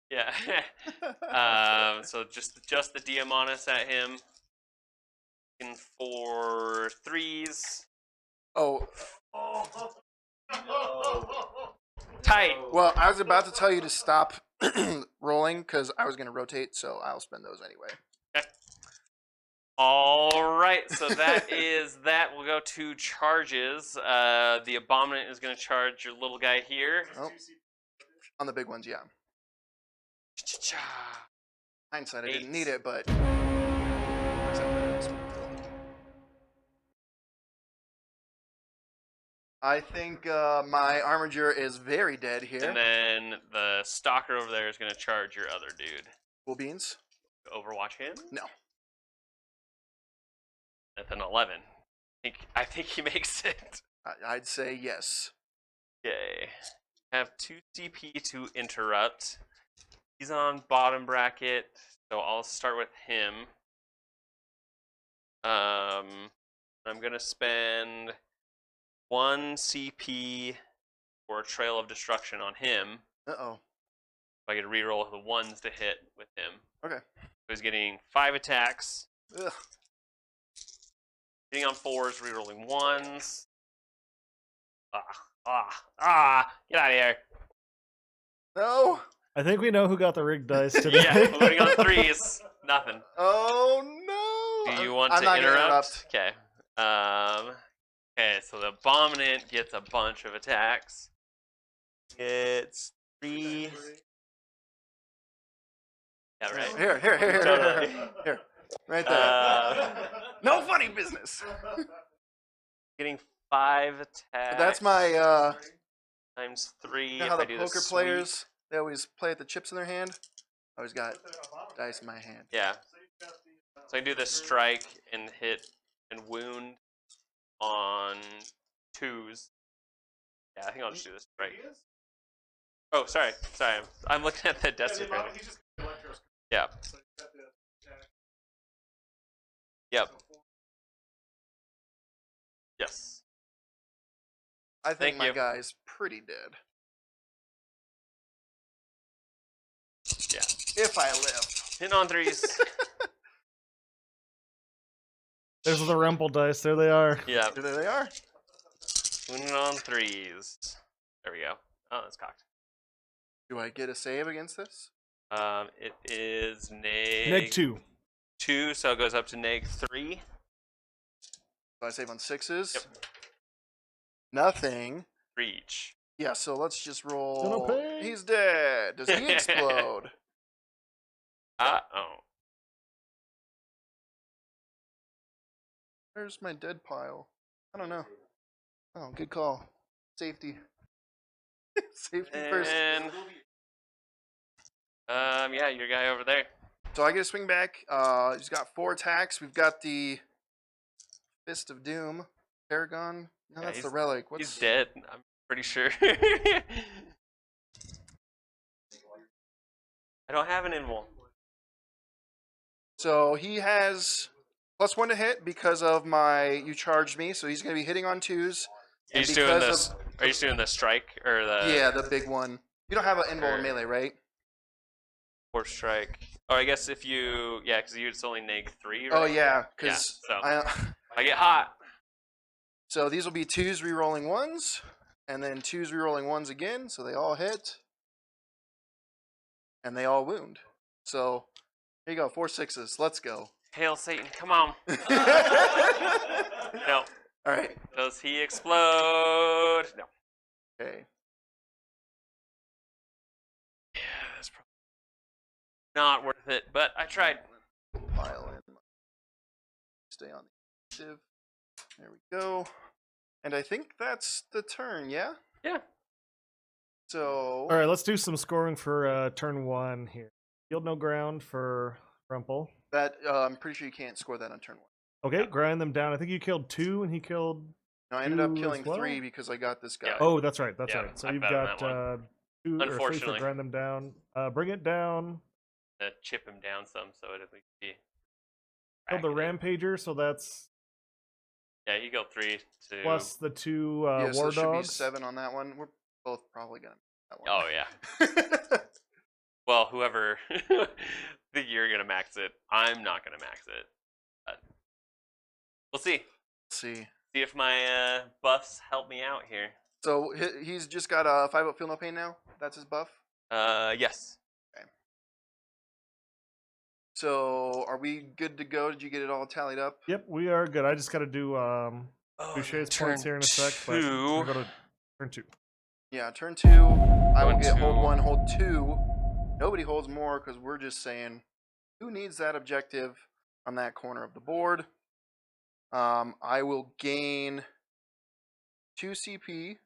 Yeah. So just the Diamonus at him. Looking for 3s. Oh, Tight. well, I was about to tell you to stop rolling because I was going to rotate, so I'll spend those anyway. All right. So that is that. We'll go to charges. The Abominant is going to charge your little guy here. Oh, on the big ones, yeah. Hindsight, I didn't need it, but... I think my Armiger is very dead here. And then the Stalker over there is going to charge your other dude. Cool beans? Overwatch him? No. That's an 11. I think he makes it. I'd say yes. Okay. Have 2 CP to interrupt. He's on bottom bracket, so I'll start with him. I'm gonna spend 1 CP for Trail of Destruction on him. Uh-oh. I get to reroll the 1s to hit with him. Okay. So he's getting 5 attacks. Ugh. Hitting on 4s, rerolling 1s. Get out of here. No! I think we know who got the rigged dice today. Yeah, moving on 3s. Nothing. Oh, no! Do you want I'm to not gonna interrupt? Okay. Okay, so the Abominant gets a bunch of attacks. It's 3. Yeah, right. Here. Totally. Here. Right there. No funny business. Getting 5 attacks. That's my, times 3. you know if how I the do poker sweep. players, they always play with the chips in their hand? I always got dice in my hand. Yeah. So I do the strike and hit and wound on 2s. Yeah, I think I'll just do this strike. Oh, sorry. I'm looking at the Desecrator. Yeah. Yep. Yes. I think Thank my you. guy's pretty dead. Yeah. If I live. Hitting on 3s. There's the rumble dice. There they are. Yeah. There they are. Wounding on 3s. There we go. Oh, that's cocked. Do I get a save against this? It is neg... Neg 2. 2, so it goes up to neg 3. So I save on 6s. Yep. Nothing. 3 each. Yeah, so let's just Gonna roll. pay. He's dead. Does he explode? Oh. Where's my dead pile? I don't know. Oh, good call. Safety. Safety first. And yeah, your guy over there. So I get a swing back. He's got 4 attacks. We've got the Fist of Doom. Paragon. No, Yeah, that's the he's- relic. He's dead. I'm pretty sure. I don't have an invul. So he has +1 to hit because of my you charged me. So he's going to be hitting on 2s. Are you And doing because this? Are you doing the strike or the? Yeah, the big one. You don't have an invul in melee, right? Or strike. Or I guess if you, yeah, because it's only -3. Right? Oh yeah, because so I get hot. So these will be 2s rerolling 1s, and then 2s rerolling 1s again. So they all hit, and they all wound. So here you go, 4 6s. Let's go. Hail Satan! Come on. No. All right. Does he explode? No. Okay. Yeah, that's probably not worth it, but I tried. Pile in. Stay on the initiative. There we go. And I think that's the turn, yeah? Yeah. So. All right, let's do some scoring for turn 1 here. Yield no ground for Rumpel. That I'm pretty sure you can't score that on turn 1. Okay, grind them down. I think you killed 2 and he killed. No, I ended up 2 as killing well? 3 because I got this guy. Yeah. Oh, that's right. That's Yeah, right. So I you've bet on got that one. 2 or 3 for Unfortunately. grind them down. Bring it down. Chip him down some so it'll be. Killed the raggedy. Rampager, so that's Yeah, he killed 3 to. plus the 2 Yeah, so War it should be Dogs. 7 on that one. We're both probably gonna make that Oh one. yeah. Well, whoever think you're gonna max it, I'm not gonna max it. But we'll see. See. See if my buffs help me out here. So he's just got a 5-up feel no pain now. That's his buff. Yes. So are we good to go? Did you get it all tallied up? Yep, we are good. I just got to do Boucher's points here in a sec. But we'll go to turn 2. Yeah, turn 2. I will Going get hold to- 1, hold 2. Nobody holds more because we're just saying who needs that objective on that corner of the board. I will gain 2 CP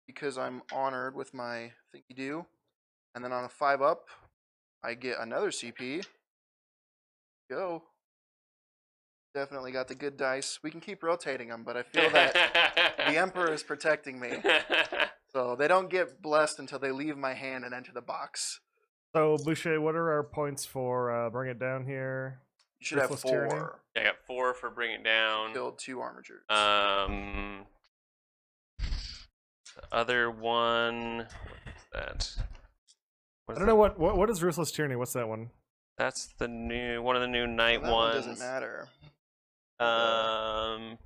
because I'm honored with my thingy do. And then on a 5-up, I get another CP. Go. Definitely got the good dice. We can keep rotating them, but I feel that the Emperor is protecting me. So they don't get blessed until they leave my hand and enter the box. So Boucher, what are our points for bring it down here? You should have Ruthless 4. Tyranny? Yeah, I got 4 for bring it down. Killed 2 armigers. The other one. What's that? I don't know what is Ruthless Tyranny. What's that one? That's the new one of the new night Well, that one ones. doesn't matter. I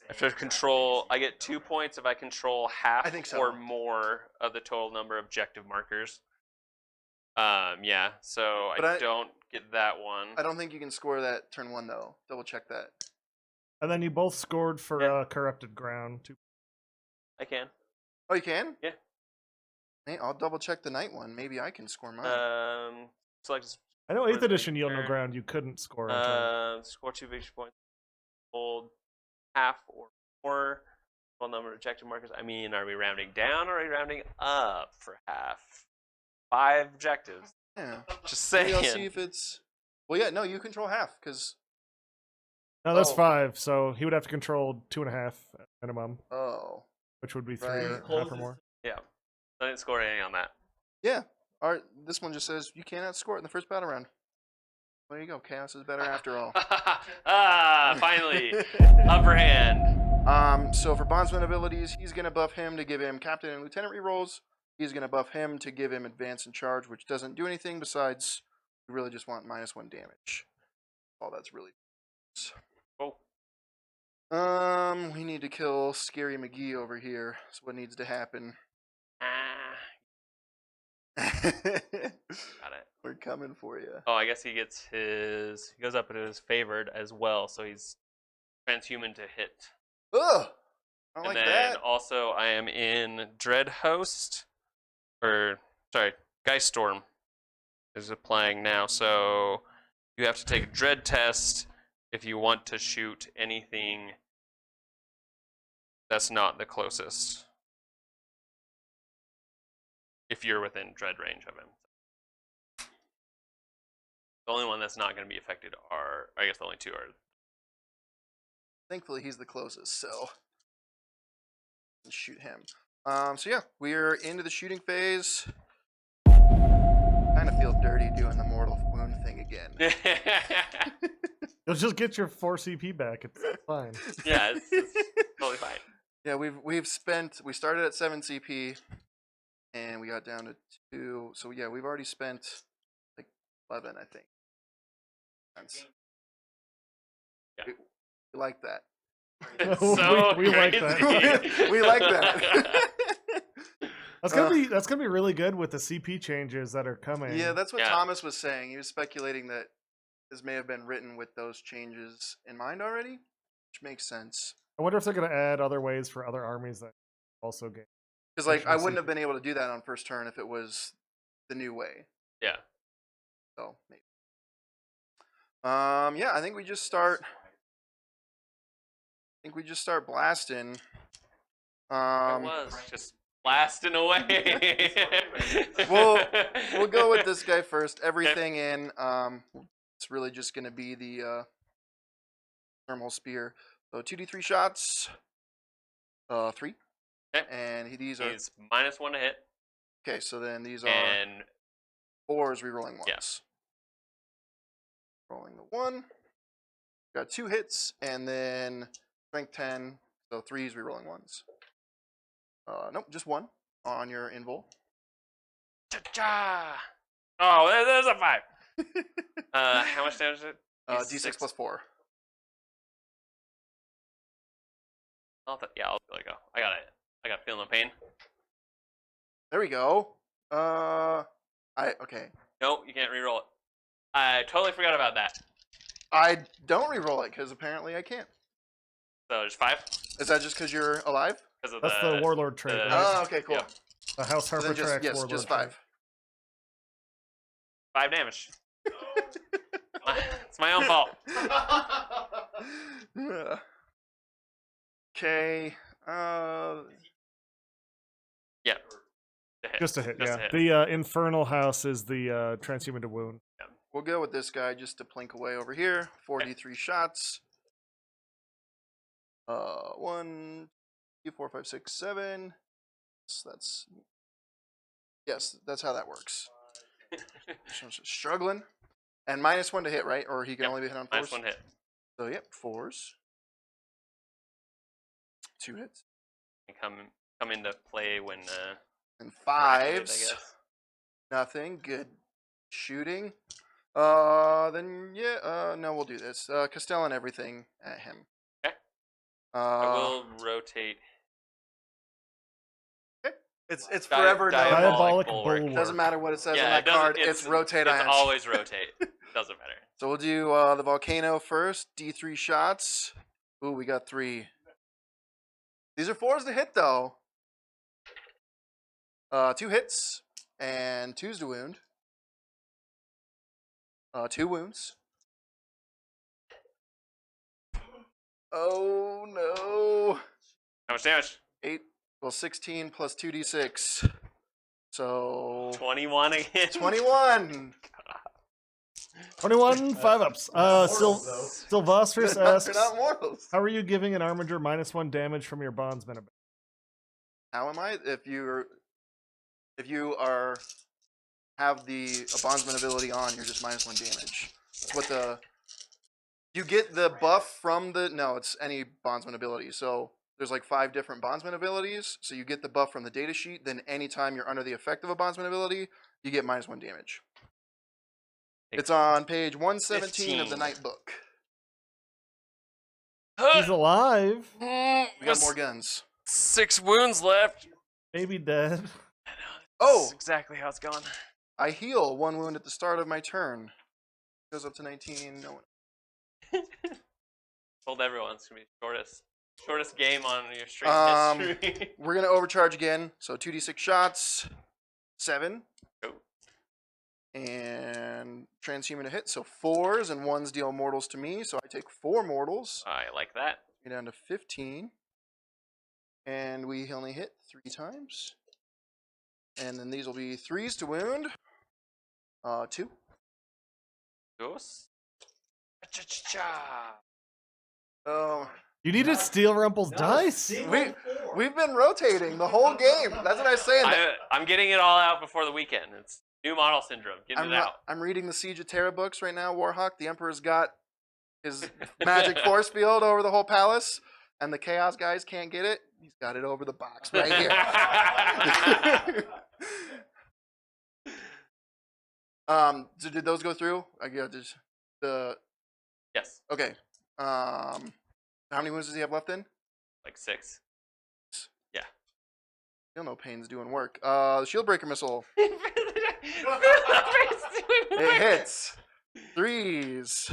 have to control. I get 2 points if I control half I think so. or more of the total number of objective markers. Yeah. So But I I- don't get that one. I don't think you can score that turn 1 though. Double check that. And then you both scored for Yeah. Corrupted Ground. 2. I can. Oh, you can? Yeah. Hey, I'll double check the night one. Maybe I can score mine. Select. I know 8th edition Yield No Turn. Ground you couldn't score. on turn. Score 2 victory points. Hold half or more. Total number of objective markers. I mean, are we rounding down or are we rounding up for half? 5 objectives. Yeah. Just Maybe saying. I'll see if it's. Well, yeah, no, you control half because. No, that's oh. 5. So he would have to control 2.5 at minimum, Oh. which would be 3 Right. or half or more. Yeah. I didn't score anything on that. Yeah. All right. This one just says you cannot score it in the first battle round. There you go. Chaos is better after all. Finally. Upper hand. So for bondsman abilities, he's gonna buff him to give him captain and lieutenant rerolls. He's gonna buff him to give him advance and charge, which doesn't do anything besides we really just want -1 damage. All that's really. Oh. We need to kill Scary McGee over here. That's what needs to happen. Got it. We're coming for you. Oh, I guess he gets his. He goes up into his favored as well, so he's transhuman to hit. Ugh! I don't And like then that. also I am in Dread Host, or sorry, Geist Storm is applying now. So you have to take a Dread test if you want to shoot anything that's not the closest. If you're within Dread range of him. The only one that's not going to be affected are, I guess the only two are. Thankfully, he's the closest, so let's shoot him. So yeah, we're into the shooting phase. Kind of feel dirty doing the mortal wound thing again. You'll just get your 4 CP back. It's fine. Yeah, it's totally fine. Yeah, we started at 7 CP, and we got down to 2. So yeah, we've already spent like 11, I think. Yeah. We like that. It's We- so we like that. crazy. We like that. That's gonna be really good with the CP changes that are coming. Yeah, that's what Yeah. Thomas was saying. He was speculating that this may have been written with those changes in mind already, which makes sense. I wonder if they're gonna add other ways for other armies that also get. Because like I Additional wouldn't have CP. been able to do that on first turn if it was the new way. Yeah. So maybe. Yeah, I think we just start. Blasting. It was just blasting away. We'll go with this guy first. Everything in. It's really just going to be the thermal spear. So 2d3 shots. 3. Okay. And these are He's -1 to hit, okay. So then these are and 4s rerolling ones. Yeah. Rolling the 1. Got 2 hits, and then strength 10. So 3s rerolling ones. Nope, just 1 on your invul. cha-cha! Oh, there's a 5. How much damage is it? D6 plus 4. Yeah, I'll let it go. I got it. I got feeling no pain. There we go. Okay. No, you can't reroll it. I totally forgot about that. I don't reroll it because apparently I can't. So there's 5 Is that just because you're alive? because of That's the warlord trait, the- right? Oh, okay, cool. yeah. The House So then Herpetrax just warlord just trait. 5. 5 damage. It's my own fault. Okay. Yeah. To hit. Just a hit, Just yeah. a hit. The Infernal House is the transhuman to wound. We'll go with this guy just to plink away over here. 4d3 shots. 1, 2, 4, 5, 6, 7. So that's how that works. So I'm just struggling. And -1 to hit, right? Or he can Yep. only be hit on 4s? -1 hit. So yep, 4s. 2 hits. And come into play when And activated, 5s. I guess. Nothing. Good shooting. Then yeah, no, we'll do this. Castellan everything at him. Okay. I will rotate. It's forever no. Diabolic Bulwark. Bulwark. Doesn't matter what it says Yeah, on it that doesn't- card. It's rotate. It's ions. always rotate. Doesn't matter. So we'll do the volcano first. D3 shots. Ooh, we got 3. These are 4s to hit though. 2 hits and 2s to wound. 2 wounds. Oh no! How much damage? 8. Well, 16 plus 2d6. So 21 again. 21. 21 5-ups. Sylvostris They're asks, not mortals. how are you giving an armiger -1 damage from your bondsman? How am I? If you have the bondsman ability on, you're just -1 damage. That's what you get the buff from the it's any bondsman ability. So there's like 5 different bondsman abilities. So you get the buff from the data sheet. Then anytime you're under the effect of a bondsman ability, you get -1 damage. It's on page 117 of the 15. Night Book. He's alive. We got more guns. 6 wounds left. Maybe dead. Oh! That's exactly how it's going. I heal 1 wound at the start of my turn. Goes up to 19. No one. Told everyone it's gonna be shortest game on your stream history. We're gonna overcharge again. So 2d6 shots, 7. Cool. And transhuman to hit. So 4s and 1s deal mortals to me. So I take 4 mortals. I like that. Get down to 15. And we only hit 3 times. And then these will be 3s to wound. 2. Goose. Oh, You need to steal Rumple's dice. we've been rotating the whole game. That's what I was saying. I'm getting it all out before the weekend. It's new model syndrome. Getting it out. I'm reading the Siege of Terra books right now. Warhawk, the Emperor's got his magic force field over the whole palace, and the Chaos guys can't get it. He's got it over the box right here. So did those go through? I guess the Yes. okay. How many wounds does he have left in? Like 6. Yeah. Feel no pain's doing work. The shield breaker missile. It hits. 3s.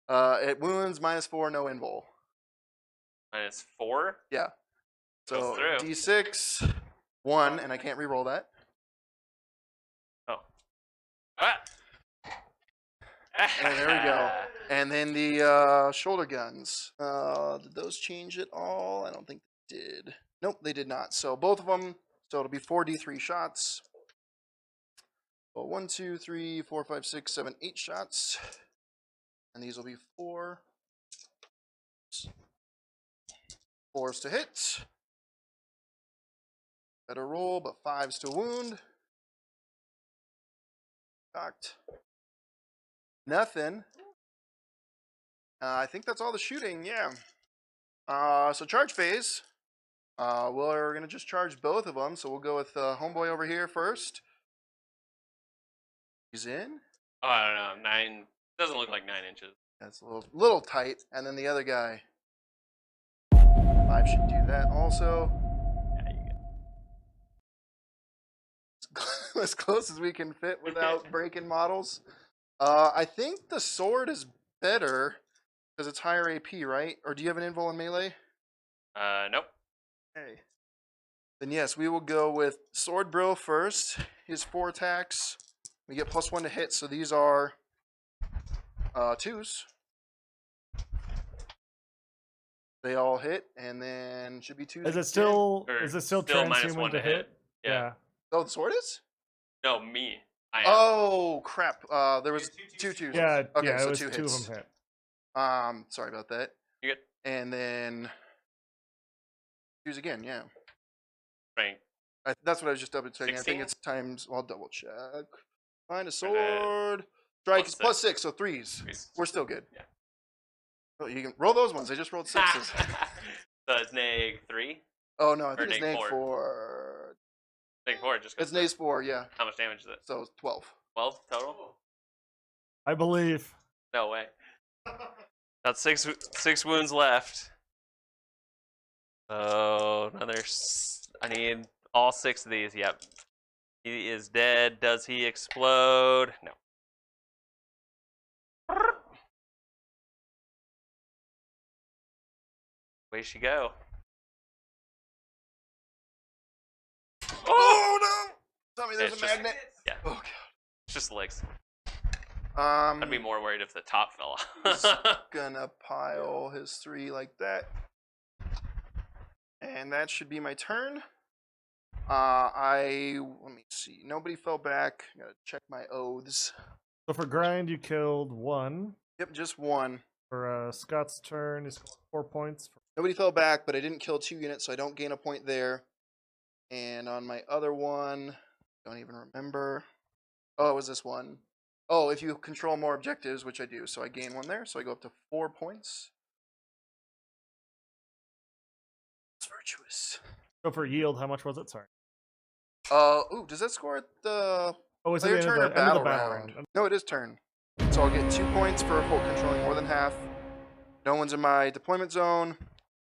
It wounds -4, no invul. -4. Yeah. So Goes through. D6, 1, and I can't re-roll that. Oh. Ah. And there we go. And then the shoulder guns. Did those change at all? I don't think they did. Nope, they did not. So both of them. So it'll be 4d3 shots. So 1, 2, 3, 4, 5, 6, 7, 8 shots. And these will be 4. 4s to hit. Better roll, but 5s to wound. Cocked. Nothing. I think that's all the shooting, yeah. So charge phase. We're going to just charge both of them. So we'll go with Homeboy over here first. He's in. Oh, I don't know. 9. Doesn't look like 9 inches. That's a little tight. And then the other guy. 5 should do that also. Yeah, you get As close as we can fit without breaking models. I think the sword is better because it's higher AP, right? Or do you have an invul in melee? Nope. Hey. Then yes, we will go with Sword Bro first. His 4 attacks. We get +1 to hit, so these are 2s. They all hit, and then should be 2s. Is it still Or still transhuman -1 to hit? Yeah. Oh, the sword is? No, me. I am. Oh crap! There was 2 twos. Yeah, Okay, yeah, so it was 2 2 hits. of them hit. Sorry about that. You get And then 2s again. Yeah, strength. that's what I was just double checking. I 16? think it's times. Well, I'll double check. Find a then sword. Strike is +6. +6, so 3s. Threes. We're still good. Yeah. Oh, you can roll those ones. I just rolled 6s. So it's neg 3? Oh no, I Or think it's neg neg 4. 4. Neg 4 just It's goes. neg 4. Yeah, How much damage is it? so it's 12. 12 total? I believe. No way. Got 6 wounds left. So I need all 6 of these. Yep. He is dead. Does he explode? No. Way she go. Oh no! Tell me there's It's a just- magnet. Yeah. Oh god. It's just legs. I'd I'd be more worried if the top fell Just off. gonna pile his 3 like that. And that should be my turn. Let me see. Nobody fell back. Gotta check my oaths. So for grind, you killed 1. Yep, just 1. For Scott's turn, he scored 4 points. Nobody fell back, but I didn't kill 2 units, so I don't gain a point there. And on my other one, don't even remember. Oh, it was this one. Oh, if you control more objectives, which I do, so I gain 1 there, so I go up to 4 points. It's virtuous. So for yield, how much was it? Sorry. Ooh, does that score at the Oh, is it player the end turn or of the, end of battle the battle round? round? No, it is turn. So I'll get 2 points for controlling more than half. No one's in my deployment zone,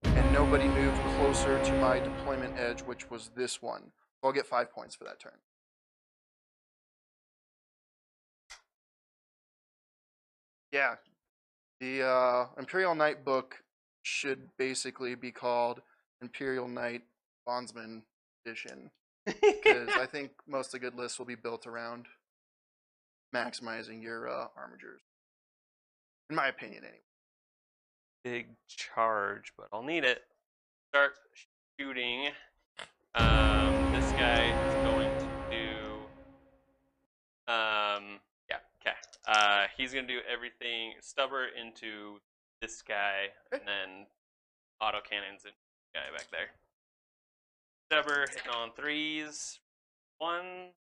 and nobody moved closer to my deployment edge, which was this one. So I'll get 5 points for that turn. Yeah. The Imperial Knight book should basically be called Imperial Knight Bondsman Edition. Because I think most of the good lists will be built around maximizing your armigers. In my opinion, anyway. Big charge, but I'll need it. Start shooting. This guy is going to do. Yeah, okay. He's gonna do everything. Stubber into this guy, and then autocannons into the guy back there. Stubber hitting on 3s. 1.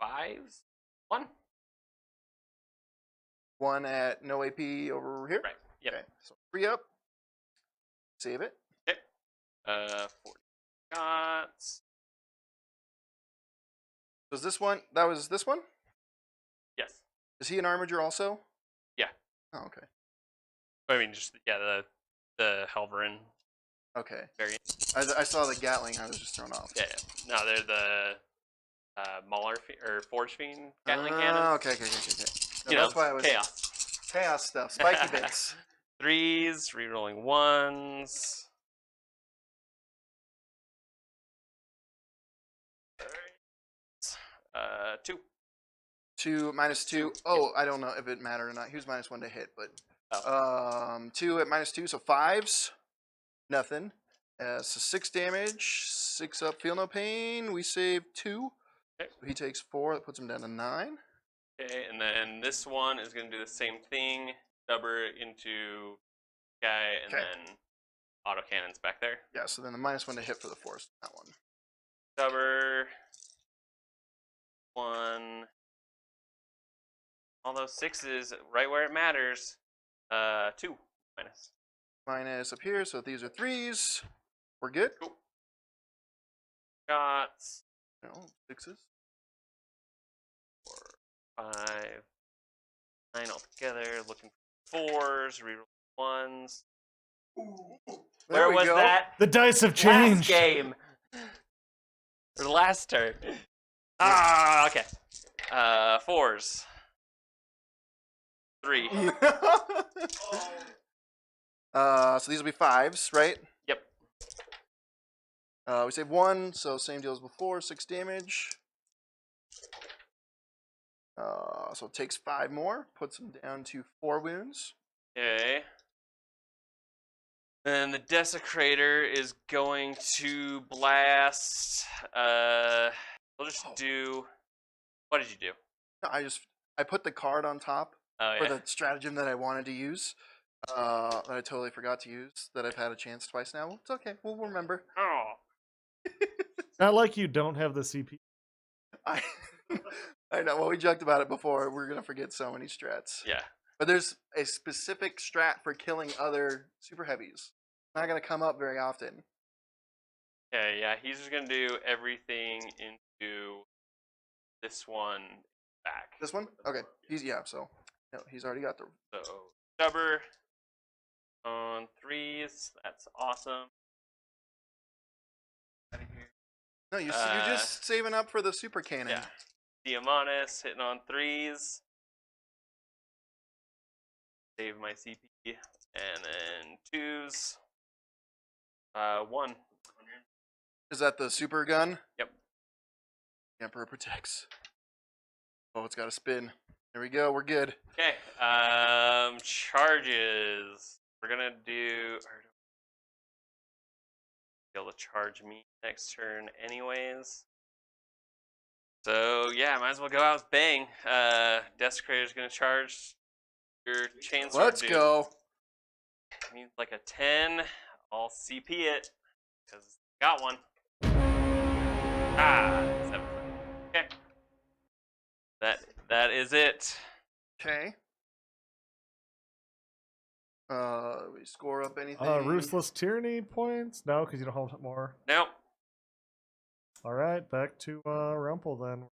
5s. 1. 1 at no AP over here. Right. Yep. Okay. So 3 up. Save it. Okay. 40 shots. Was this one? That was this one? Yes. Is he an armiger also? Yeah. Oh, okay. I mean, just the Helverin Okay. variant. I saw the Gatling. I was just thrown off. Yeah. No, they're the Mauler or Forge Fiend Gatling cannons. Okay. No, You that's know, why I was chaos stuff. Spiky bits. 3s, rerolling 1s. 2. 2 minus 2. Oh, I don't know if it mattered or not. He was minus 1 to hit, but 2 at minus 2, so 5s. Nothing. So 6 damage. 6 up. Feel no pain. We save 2. Okay. So he takes 4. That puts him down to 9. Okay, and then this one is going to do the same thing. Stubber into guy, and then autocannons back there. Yeah. So then the minus 1 to hit for the force. That one. Stubber. 1. All those 6s right where it matters. 2 minus. Minus up here. So these are 3s. We're good. Cool. Shots. No 6s. 4, 5, 9 altogether. Looking for 4s. Reroll 1s. There Where we was go. that? The dice have Last changed. game. Or the last turn. Ah, okay. 4s. 3. So these will be 5s, right? Yep. We save 1, so same deal as before. 6 damage. So it takes 5 more. Puts him down to 4 wounds. Okay. Then the Desecrator is going to blast. We'll just do. What did you do? No, I put the card on top Oh for yeah. the stratagem that I wanted to use. That I totally forgot to use. That I've had a chance twice now. It's okay. We'll remember. Oh. Not like you don't have the CP. I know. Well, we joked about it before. We're gonna forget so many strats. Yeah. But there's a specific strat for killing other super heavies. Not gonna come up very often. Okay. Yeah. He's just gonna do everything into this one back. This one? Okay. So no, he's already got the. So Stubber on 3s. That's awesome. Out of here. No, you're just saving up for the super cannon. Yeah. Diamantis hitting on 3s. Save my CP. And then 2s. 1. Is that the super gun? Yep. Emperor protects. Oh, it's got a spin. There we go. We're good. Okay. Charges. We're gonna do. Be able to charge me next turn, anyways. So yeah, might as well go out with bang. Desecrator's gonna charge your chainsaw. Let's dude. go. I mean, like a 10. I'll CP it because got one. 7. Okay. That is it. Okay. We score up anything. Ruthless Tyranny points? No, because you don't hold more. Nope. All right, back to Rumpel then.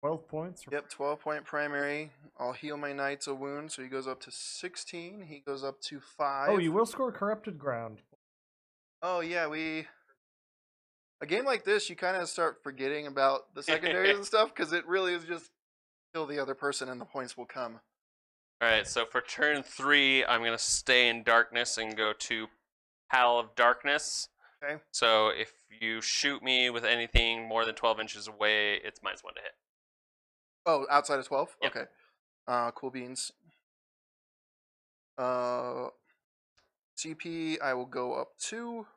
12 points. Yep, 12-point primary. I'll heal my knights a wound, so he goes up to 16. He goes up to 5. Oh, you will score Corrupted Ground. Oh, yeah, a game like this, you kind of start forgetting about the secondaries and stuff, because it really is just kill the other person, and the points will come. All right, so for turn 3, I'm gonna stay in darkness and go to Pal of Darkness. Okay. So if you shoot me with anything more than 12 inches away, it's -1 to hit. Oh, outside of 12? Yep. Okay. Cool beans. CP, I will go up 2.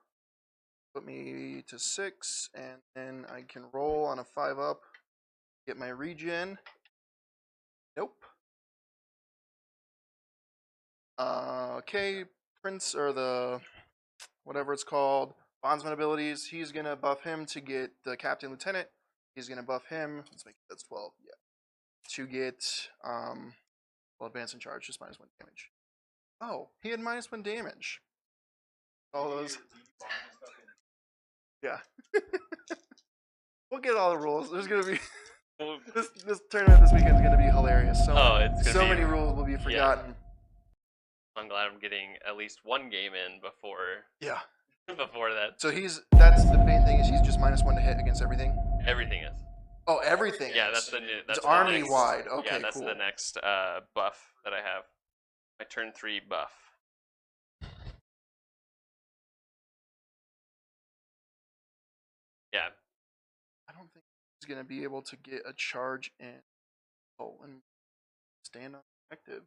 Put me to 6, and then I can roll on a 5-up. Get my regen. Nope. Okay, Prince, or the whatever it's called, Bondsman abilities. He's gonna buff him to get the Captain Lieutenant. He's gonna buff him. Let's make that's 12. Yeah. To get well, advance and charge, just -1 damage. Oh, he had -1 damage. All those. Yeah. We'll get all the rules. There's gonna be this tournament this weekend is gonna be hilarious. So It's gonna so be, many rules will be forgotten. I'm glad I'm getting at least 1 game in before Yeah. before that. So that's the main thing is he's just -1 to hit against everything. Everything is. Oh, everything. Yeah, is. that's the new. That's It's the army next- wide. Okay, Yeah, that's cool. the next buff that I have. My turn 3 buff. Yeah. I don't think he's gonna be able to get a charge in. Oh, and stand on active.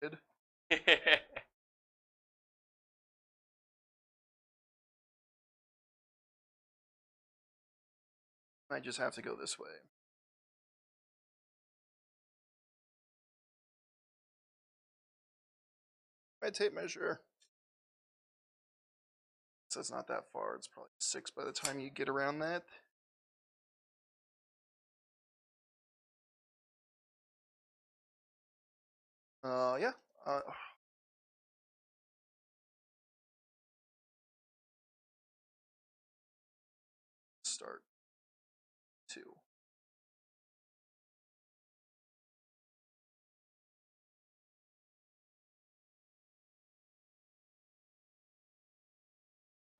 Good. I just have to go this way. My tape measure. So it's not that far. It's probably 6 by the time you get around that. Yeah. Start 2.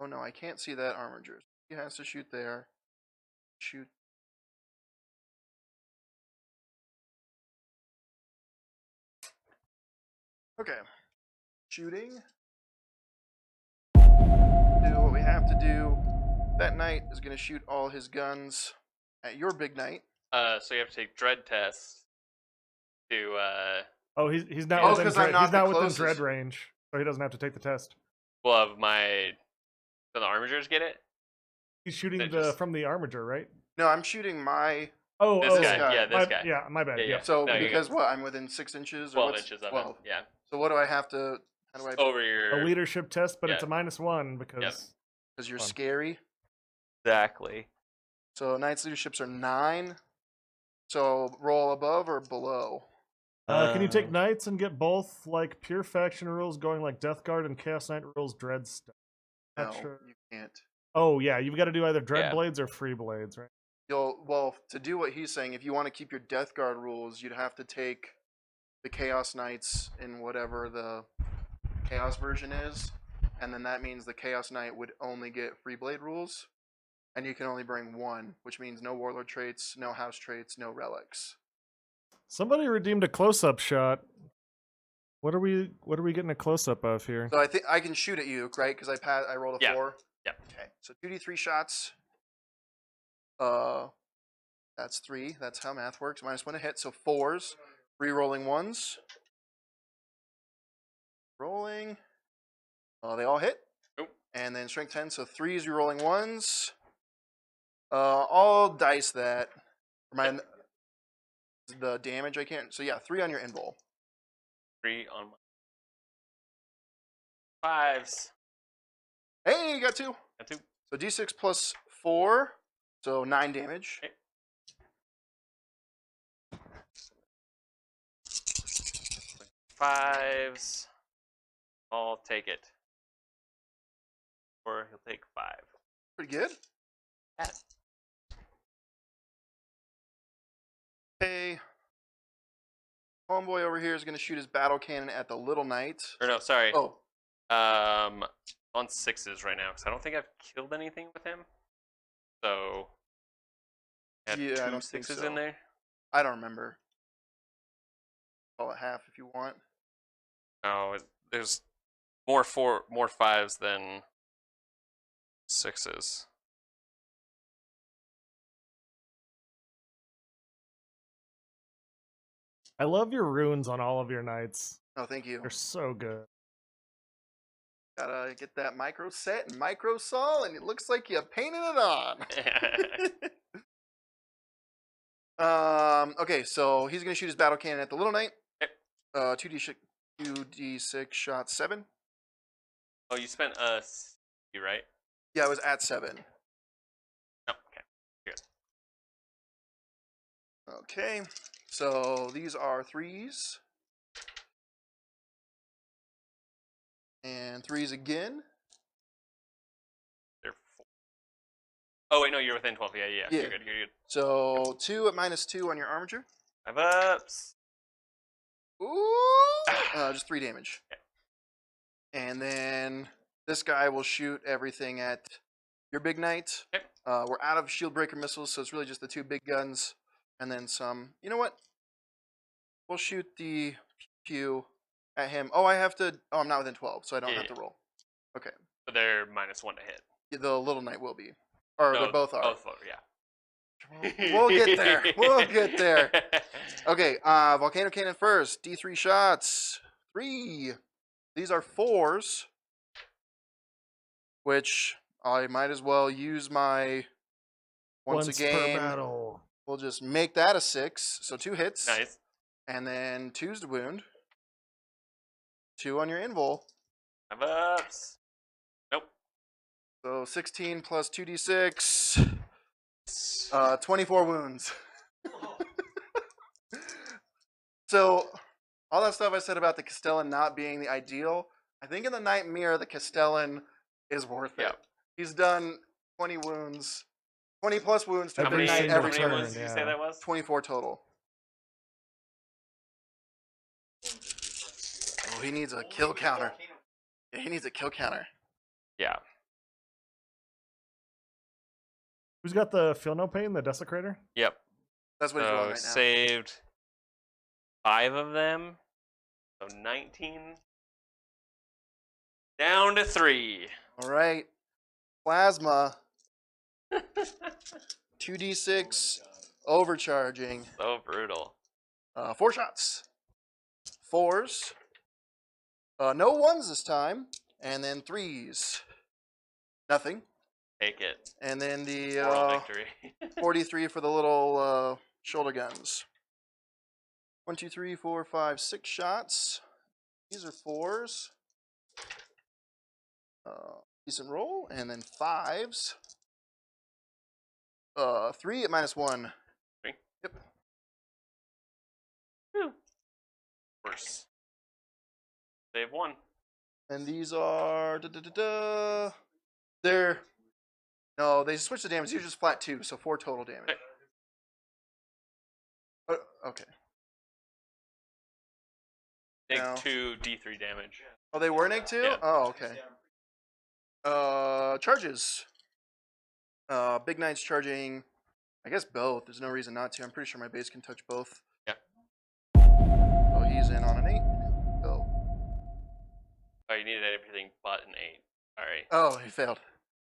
Oh no, I can't see that armature. He has to shoot there. Shoot. Okay. Shooting. Do what we have to do. That knight is going to shoot all his guns at your big knight. So you have to take dread tests to Oh, he's not Oh, within 'cause I'm dread, not he's the not within closest. dread range, so he doesn't have to take the test. well, of my. So the armigers get it. He's shooting They the just- from the armature, right? No, I'm shooting my. Oh, This oh, guy, guy. yeah, this my, guy. Yeah, my bad. Yeah, Yep. yeah. So No, you because what? I'm within 6 inches. Or 12 what's inches of 12? it. Yeah. So what do I have to? How do I? Over your. A leadership test, but it's Yeah. a -1 because Because you're Fun. scary. Exactly. So knight's leaderships are 9. So roll above or below. can you take knights and get both like pure faction rules going like Death Guard and Chaos Knight rules dread stuff? Not No, sure. you can't. Oh yeah, you've got to do either dread Yeah. blades or free blades, right? Well, to do what he's saying, if you want to keep your Death Guard rules, you'd have to take the Chaos Knights in whatever the Chaos version is, and then that means the Chaos Knight would only get free blade rules, and you can only bring 1, which means no warlord traits, no house traits, no relics. Somebody redeemed a close-up shot. What are we getting a close-up of here? So I think I can shoot at you, right? Because I rolled a Yeah. 4. Yeah. Okay. So 2d3 shots. That's 3. That's how math works. -1 to hit. So 4s. Re-rolling 1s. Rolling. They all hit. Nope. And then strength 10. So 3s re-rolling 1s. I'll dice that. For my the damage I can't. So yeah, 3 on your invul. 3 on my 5s. Hey, you got 2. Got 2. So d6 plus 4. So 9 damage. Okay. 5s. I'll take it. Or he'll take 5. Pretty good. Yeah. Okay. Homeboy over here is going to shoot his battle cannon at the little knight. Or no, sorry. Oh, On 6s right now, because I don't think I've killed anything with him. So Had Yeah, I two don't think sixes so. in there. I don't remember. Call it half if you want. Oh, there's more fives than sixes. I love your runes on all of your knights. Oh, thank you. They're so good. Gotta get that micro set and micro saw, and it looks like you painted it on. Okay, so he's gonna shoot his battle cannon at the little knight. Yep. 2d6 shot 7. Oh, you spent you right? Yeah, I was at 7. Oh, okay. Good. Okay, so these are 3s. And 3s again. They're 4. Oh wait, no, you're within 12. Yeah. Yeah. You're good. You're good. So 2 at -2 on your armature. 5 ups. Ooh! Just 3 damage. Okay. And then this guy will shoot everything at your big knight. Okay. We're out of shield breaker missiles, so it's really just the 2 big guns and then some. You know what? We'll shoot the pew at him. Oh, I have to. Oh, I'm not within 12, so I don't have to roll. Okay. So they're -1 to hit. The little knight will be. Or No, they both are. Both are, yeah. We'll get there. We'll get there. Okay, Volcano Cannon first. D3 shots. 3. These are 4s. Which I might as well use my once per again. battle. We'll just make that a 6. So 2 hits. Nice. And then 2's to wound. 2 on your invul. 5 ups. Nope. So 16 plus 2d6. 24 wounds. So, all that stuff I said about the Castellan not being the ideal, I think in the Night Mirror, the Castellan is worth it. Yep. He's done 20 wounds, 20 plus wounds to How the many, Knight single every how turn, many turn. ones did you yeah. say that was? 24 total. Oh, he needs a kill counter. Yeah, he needs a kill counter. Yeah. Who's got the Feel No Pain, the Desecrator? Yep. That's what he's rolling So right now. saved 5 of them. So 19. Down to 3. All right. Plasma, 2d6, overcharging. So brutal. 4 shots. 4s. No 1s this time. And then 3s. Nothing. Take it. And then the Moral victory. 43 for the little shoulder guns. 1, 2, 3, 4, 5, 6 shots. These are 4s. Decent roll. And then 5s. 3 at -1. 3? Yep. Whew. Worse. Save 1. And these are they're no, they switch the damage. These are just flat 2, so 4 total damage. Okay. Take No. 2 D3 damage. Oh, they were neg 2? Yeah. Oh, okay. Charges. Big Knight's charging, I guess both. There's no reason not to. I'm pretty sure my base can touch both. Yeah. Oh, he's in on an 8. Go. Oh, you needed everything but an 8. Alright. Oh, he failed.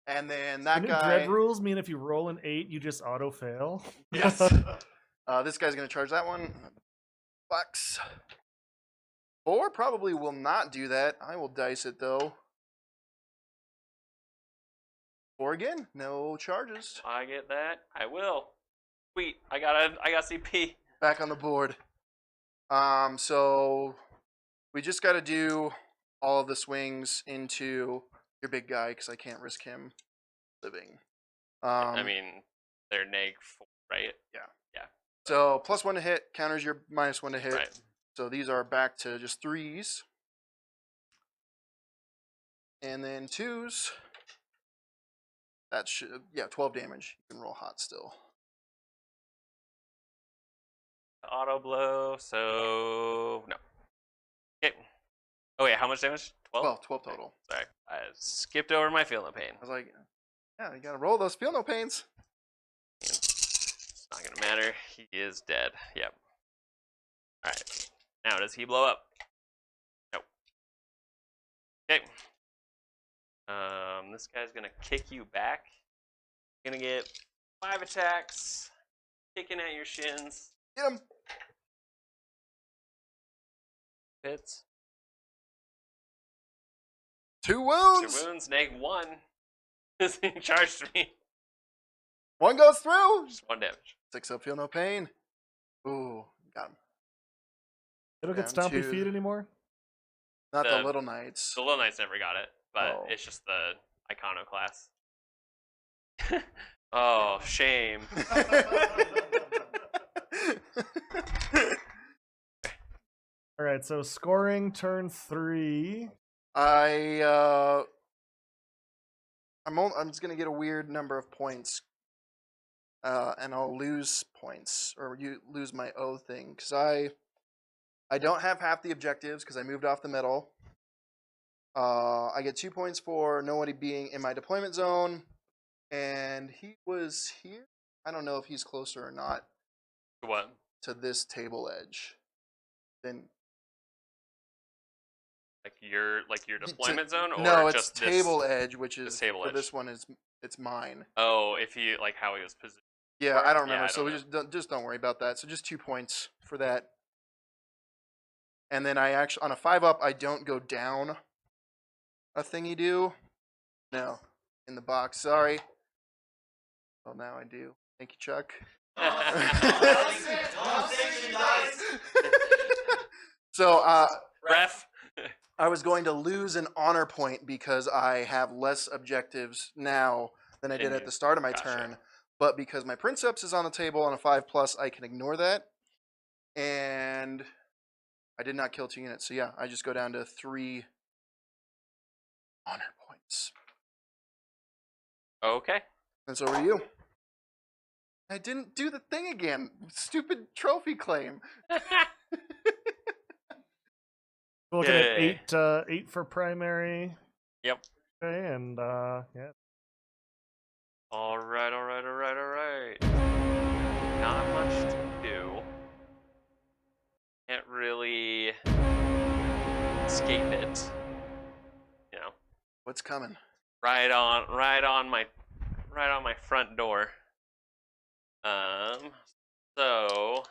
And then that The new guy. dread rules mean if you roll an 8, you just auto fail. Yes. This guy's going to charge that one. Bucks. 4 probably will not do that. I will dice it though. 4 again. No charges. I get that. I will. Sweet. I got CP. Back on the board. So we just got to do all of the swings into your big guy because I can't risk him living. I mean, they're neg 4, right? So +1 to hit counters your -1 to hit. Right. So these are back to just 3s. And then 2s. That should, 12 damage. You can roll hot still. Auto blow, so no. Okay. Oh wait, how much damage? 12? 12 total. Sorry. I skipped over my feel no pain. I was like, yeah, you gotta roll those feel no pains. It's Not gonna matter. He is dead. Yep. Alright. Now, does he blow up? Nope. Okay. This guy's gonna kick you back. Gonna get 5 attacks. Kicking at your shins. Get him. Hits. 2 wounds. 2 wounds, neg 1. This thing charged me. 1 goes through. Just 1 damage. 6 up, feel no pain. Ooh, got him. They don't get Down stompy to- feet anymore? Not the The- little knights. The Little Knights never got it, but Oh. it's just the iconoclast. Oh, shame. All right, so scoring turn 3. I'm just gonna get a weird number of points, and I'll lose points or lose my O thing because I don't have half the objectives because I moved off the middle. I get 2 points for nobody being in my deployment zone, and he was here. I don't know if he's closer or not What? to this table edge. Then Like your deployment zone, or no, it's just table this? edge, which is table for edge. this one is it's mine. Oh, if he like how he was positioned. Yeah, I don't Yeah, remember. I so don't we know. just don't worry about that. So just 2 points for that. And then I actually on a 5 up, I don't go down a thing you do. No, in the box. Sorry. Well, now I do. Thank you, Chuck. So Ref. I was going to lose an honor point because I have less objectives now than I did at the start of my Gotcha. turn. But because my Princeps is on the table on a 5+, I can ignore that. And I did not kill 2 units. So yeah, I just go down to 3 honor points. Okay. And so are you. I didn't do the thing again. Stupid trophy claim. We're looking Okay. at 8 for primary. Yep. Okay, and yeah. All right. Not much to do. Can't really escape it. You know, What's coming? right on my front door. So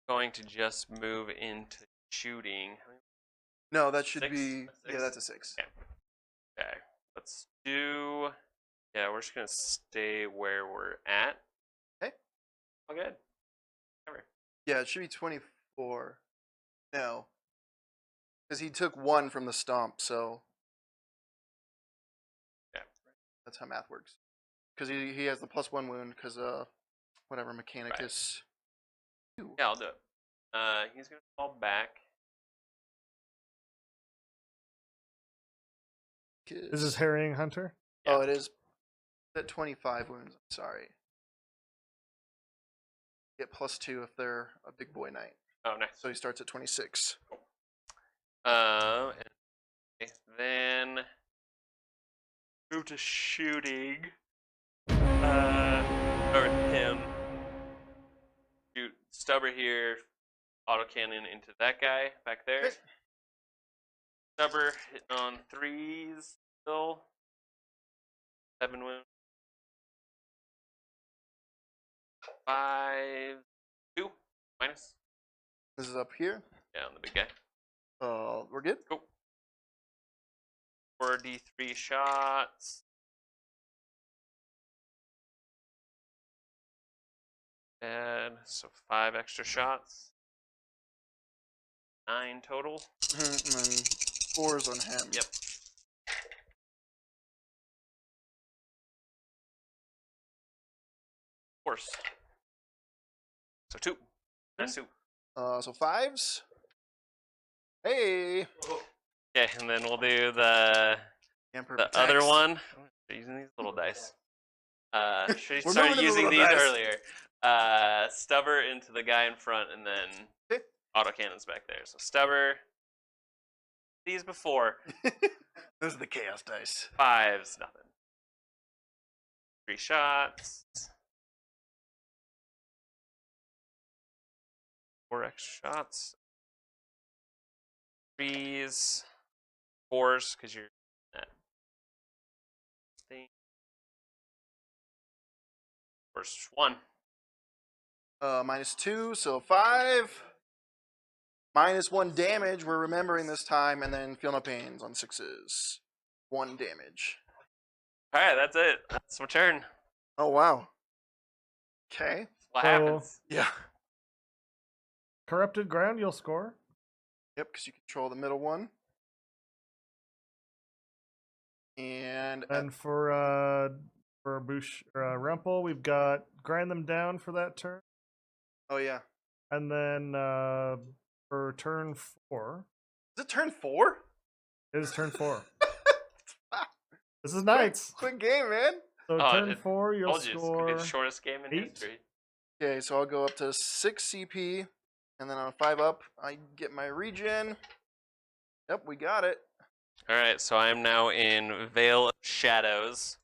going to just move into shooting. No, that should 6? be. A Yeah, 6? that's a 6. Okay, let's do. Yeah, we're just gonna stay where we're at. Okay. All good. Yeah, it should be 24. No. Because he took 1 from the stomp, so. Yeah. That's how math works. Because he has the +1 wound, because, whatever, Mechanicus. Yeah, I'll do it. He's gonna fall back. This is Harrying Hunter. Oh, it is at 25 wounds. I'm sorry. Get +2 if they're a big boy knight. Oh, nice. So he starts at 26. And then move to shooting. Or him. Shoot Stubber here. Autocannon into that guy back there. Okay. Stubber hitting on 3s still. 7 wounds. 5, 2 minus. This is up here. Yeah, on the big guy. We're good. Cool. 4d3 shots. And so 5 extra shots. 9 total. And then 4s on him. Yep. Force. So 2. That's 2. So 5s. Hey. Okay, and then we'll do the Herpetrax. other one. I'm using these little dice. Should We're start moving to the using little these dice. earlier. Stubber into the guy in front, and then Okay. autocannons back there. So Stubber. These before. Those are the chaos dice. 5s, nothing. 3 shots. 4 extra shots. 3s, 4s, because you're at thing. First 1. -2, so 5. -1 damage. We're remembering this time, and then feel no pains on 6s. 1 damage. All right, that's it. That's my turn. Oh wow. Okay. What So- happens? Yeah. Corrupted ground, you'll score. Yep, because you control the middle one. And And for Rumpel, we've got grind them down for that turn. oh yeah, And then for turn 4, is it turn 4? it is turn 4. This is Knights. Quick game, man. So Oh, turn it 4, you'll Told you it's gonna be score. the shortest game in 8. history. Okay, so I'll go up to 6 CP, and then on a 5 up, I get my regen. Yep, we got it. All right, so I'm now in Veil of Shadows.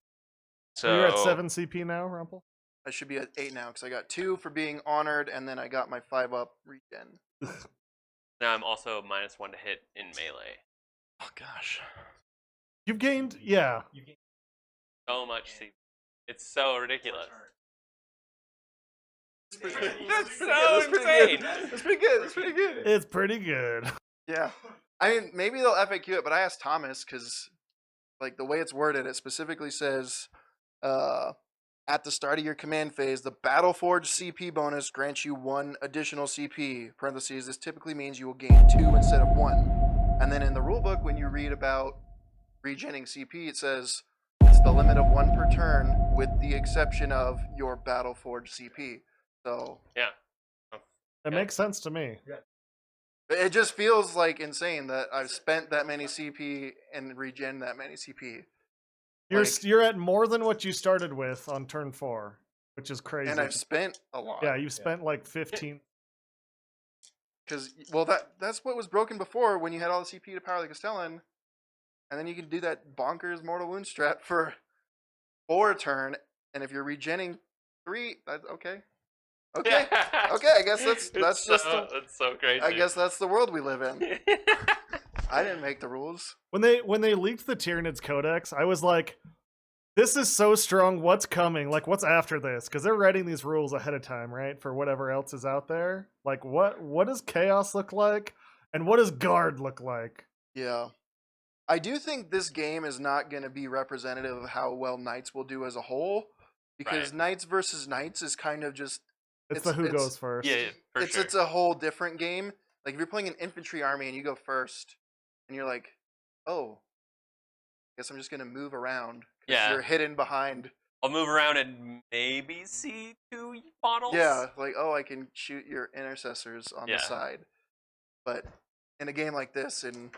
So you're at 7 CP now, Rumpel? I should be at 8 now because I got 2 for being honored, and then I got my 5 up regen. Now I'm also -1 to hit in melee. Oh gosh. You've gained, yeah. So much CP. It's so ridiculous. That's so insane. That's pretty good. That's pretty good. It's pretty good. Yeah. I mean, maybe they'll FAQ it, but I asked Thomas because, like, the way it's worded, it specifically says, at the start of your command phase, the Battleforge CP bonus grants you 1 additional CP. Parentheses, this typically means you will gain 2 instead of 1. And then in the rulebook, when you read about regenning CP, it says it's the limit of 1 per turn with the exception of your Battleforge CP. So Yeah. It makes sense to me. it just feels like insane that I've spent that many CP and regen that many CP. You're at more than what you started with on turn 4, which is crazy. And I've spent a lot. Yeah, you've spent like 15. Because, well, that's what was broken before when you had all the CP to power the Castellan. And then you can do that bonkers Mortal Wound strat for 4 turn. And if you're regenning 3, that's okay. Okay. Okay, I guess that's just it's so crazy. I guess that's the world we live in. I didn't make the rules. When they leaked the Tyranids Codex, I was like, this is so strong. What's coming? Like, what's after this? Because they're writing these rules ahead of time, right? For whatever else is out there. Like, what does Chaos look like? And what does Guard look like? Yeah. I do think this game is not going to be representative of how well Knights will do as a whole. Because Right. Knights versus Knights is kind of just... It's the who goes first. Yeah, for sure. It's a whole different game. Like, if you're playing an infantry army and you go first, and you're like, oh, I guess I'm just going to move around. 'Cause Yeah. You're hidden behind. I'll move around and maybe see 2 bottles. Yeah, like, oh, I can shoot your intercessors on Yeah. the side. But in a game like this, in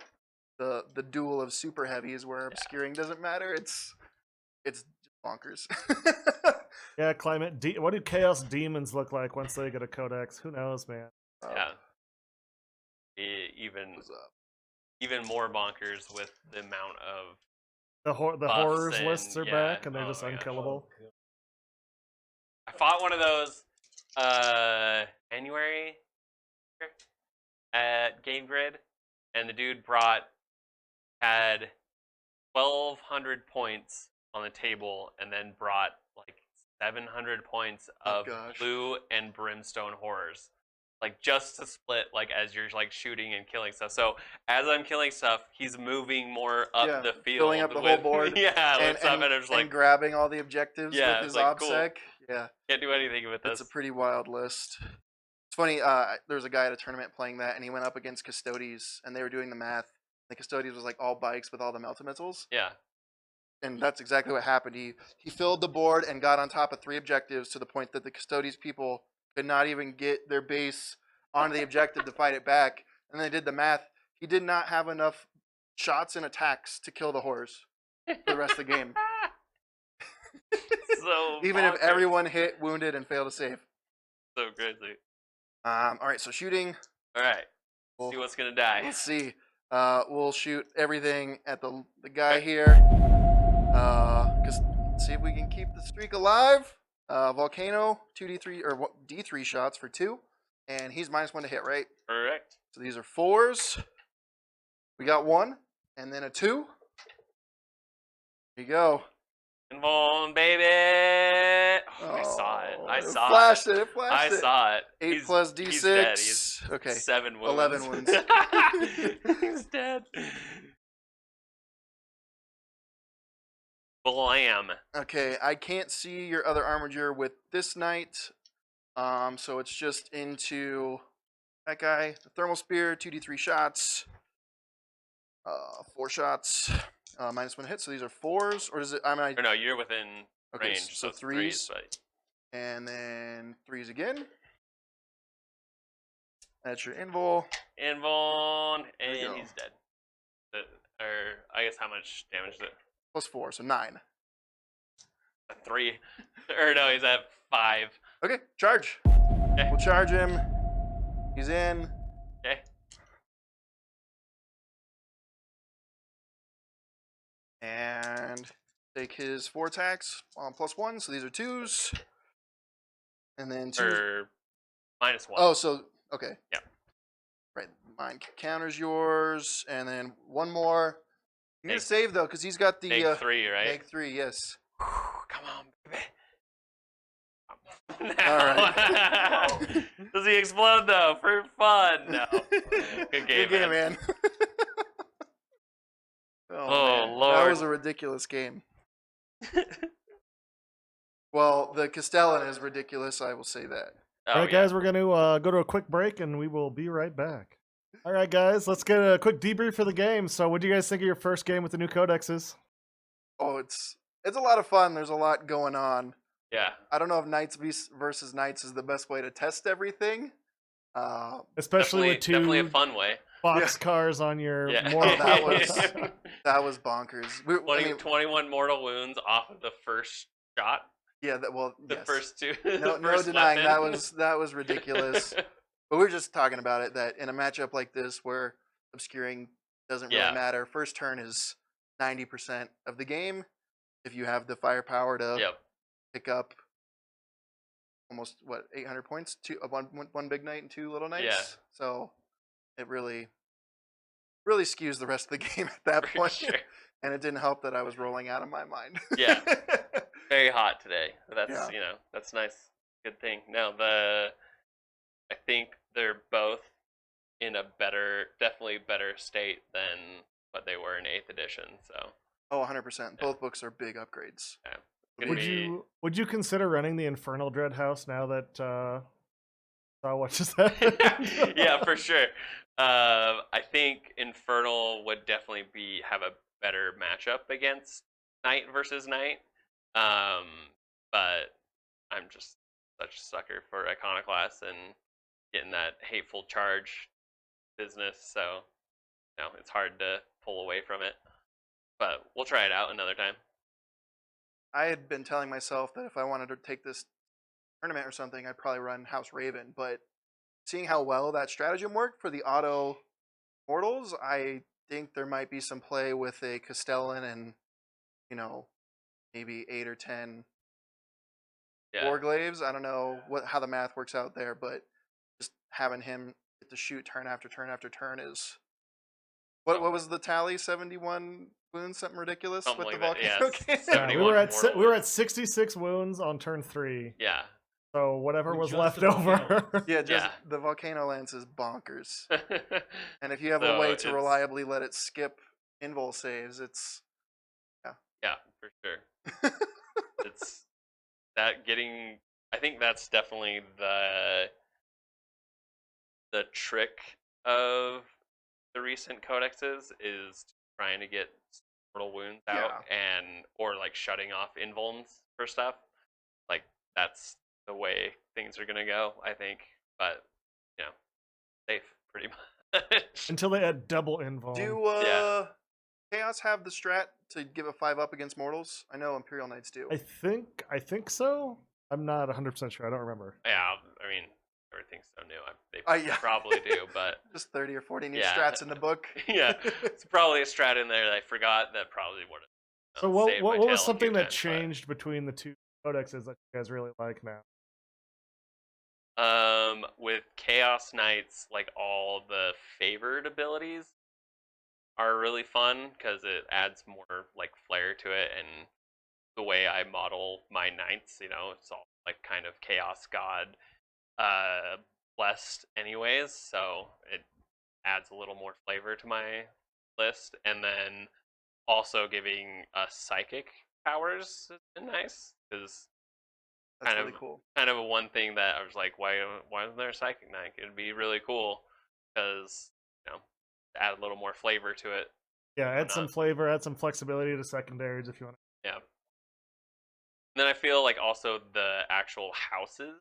the duel of super heavies where obscuring doesn't matter, it's just bonkers. Yeah, climate. What do Chaos Demons look like once they get a Codex? Who knows, man? Yeah. Even What's up? even more bonkers with the amount of The buffs horrors and- lists are yeah, back, and they're oh just my gosh. unkillable. I fought one of those January at Game Grid, and the dude had 1,200 points on the table, and then brought like 700 points Oh, of gosh. blue and brimstone horrors, like just to split like as you're like shooting and killing stuff. So as I'm killing stuff, he's moving more up Yeah, the field, filling up the whole board, Yeah, and, with stuff, and it's like and grabbing all the objectives Yeah, with it's his like, cool. OBSEC. Yeah, can't do anything with it's this. a pretty wild list. It's funny, there was a guy at a tournament playing that, and he went up against Custodes, and they were doing the math. The Custodes was like all bikes with all the melta missiles. Yeah. And that's exactly what happened. He filled the board and got on top of 3 objectives to the point that the Custodes people could not even get their base onto the objective to fight it back. And they did the math. He did not have enough shots and attacks to kill the horse for the rest of the game. So Even if bonkers. everyone hit, wounded, and failed to save. So crazy. All right, so shooting. All right. We'll, See what's gonna die. let's see. We'll shoot everything at the guy here. Let's see if we can keep the streak alive. Volcano, 2d3 or D3 shots for 2. And he's -1 to hit, right? Correct. So these are 4s. We got 1, and then a 2. Here you go. Invuln, baby. Oh, I saw it. I it saw flashed it. it. It flashed I it. saw it. 8 plus D6. He's dead. He's okay. 7 wounds. 11 wounds. He's dead. Blam. Okay, I can't see your other armature with this knight. So it's just into that guy. The thermal spear, 2d3 shots. 4 shots. -1 hit. So these are 4s, or does it? I mean, Or no, you're within okay, range. so it's 3s, but and then 3s again. That's your invul. Invuln, There you and go. he's dead. Or I guess how much damage is it? +4, so 9. A 3. Or no, he's at 5. Okay, charge. Okay. We'll charge him. He's in. Okay. And take his 4 attacks on +1, so these are 2s. And then 2. Or -1. Oh, so, okay. Yeah. Right, mine counters yours, and then 1 more. You need to save, though, because he's got the... Make 3, right? Make 3, yes. Come on, baby. Alright. Does he explode, though? For fun? No. Good game, Good game, man. Oh, man. Lord. That was a ridiculous game. Well, the Castellan is ridiculous, I will say that. Oh, All right, yeah. guys, we're going to go to a quick break, and we will be right back. All right, guys, let's get a quick debrief for the game. So what do you guys think of your first game with the new codexes? Oh, it's a lot of fun. There's a lot going on. Yeah. I don't know if Knights versus Knights is the best way to test everything. Especially with definitely a two fun way. boxcars on your Yeah. mortal. That was bonkers. 21 mortal wounds off of the first shot. Yeah, The yes. first 2. No, the no first denying weapon. that was ridiculous. But we were just talking about it, that in a matchup like this where obscuring doesn't really matter, first turn is 90% of the game. If you have the firepower to Yep. pick up almost 800 points, one big knight and 2 little knights. Yeah. So it really skews the rest of the game at that For point. sure. And it didn't help that I was rolling out of my mind. Yeah. Very hot today. That's Yeah. That's nice. Good thing. No, I think they're both in a definitely better state than what they were in 8th edition. So. Oh, 100%. Both books are big upgrades. Yeah. Would you consider running the Infernal Dread House now that what just happened? Yeah, for sure. I think Infernal would definitely have a better matchup against Knight versus Knight. But I'm just such a sucker for Iconoclast and getting that hateful charge business, so it's hard to pull away from it. But we'll try it out another time. I had been telling myself that if I wanted to take this tournament or something, I'd probably run House Raven. But seeing how well that stratagem worked for the auto mortals, I think there might be some play with a Castellan and, maybe 8 or 10 Warglaves. I don't know how the math works out there, but just having him get to shoot turn after turn after turn is... What was the tally? 71 wounds, something ridiculous Something with like the that, volcano. yeah. Okay. Yeah, we were at 66 wounds on turn 3. Yeah. So whatever We was just left the over. volcano. Yeah, the volcano lance is bonkers. And if you have a So way to it's- reliably let it skip invul saves, it's Yeah, for sure. It's that getting. I think that's definitely the trick of the recent codexes is trying to get mortal wounds out or like shutting off invulns for stuff. Like that's the way things are gonna go, I think. But safe pretty much. Until they add double invuln. Do Chaos have the strat to give a 5-up against mortals? I know Imperial Knights do. I think so. I'm not 100% sure. I don't remember. Yeah, I mean everything's so new. They Yeah. probably do, but Just 30 or 40 new Yeah. strats in the book. yeah, it's probably a strat in there that I forgot that probably would have. So what was something that changed between the two codexes that you guys really like now? With Chaos Knights, like all the favored abilities are really fun because it adds more like flair to it, and the way I model my knights, it's all like kind of chaos god blessed anyways, so it adds a little more flavor to my list. And then also giving us psychic powers has been nice because That's really cool. kind of a one thing that I was like, why isn't there a psychic knight? It'd be really cool because add a little more flavor to it. Yeah, add some flavor, add some flexibility to secondaries if you want. Yeah. And then I feel like also the actual houses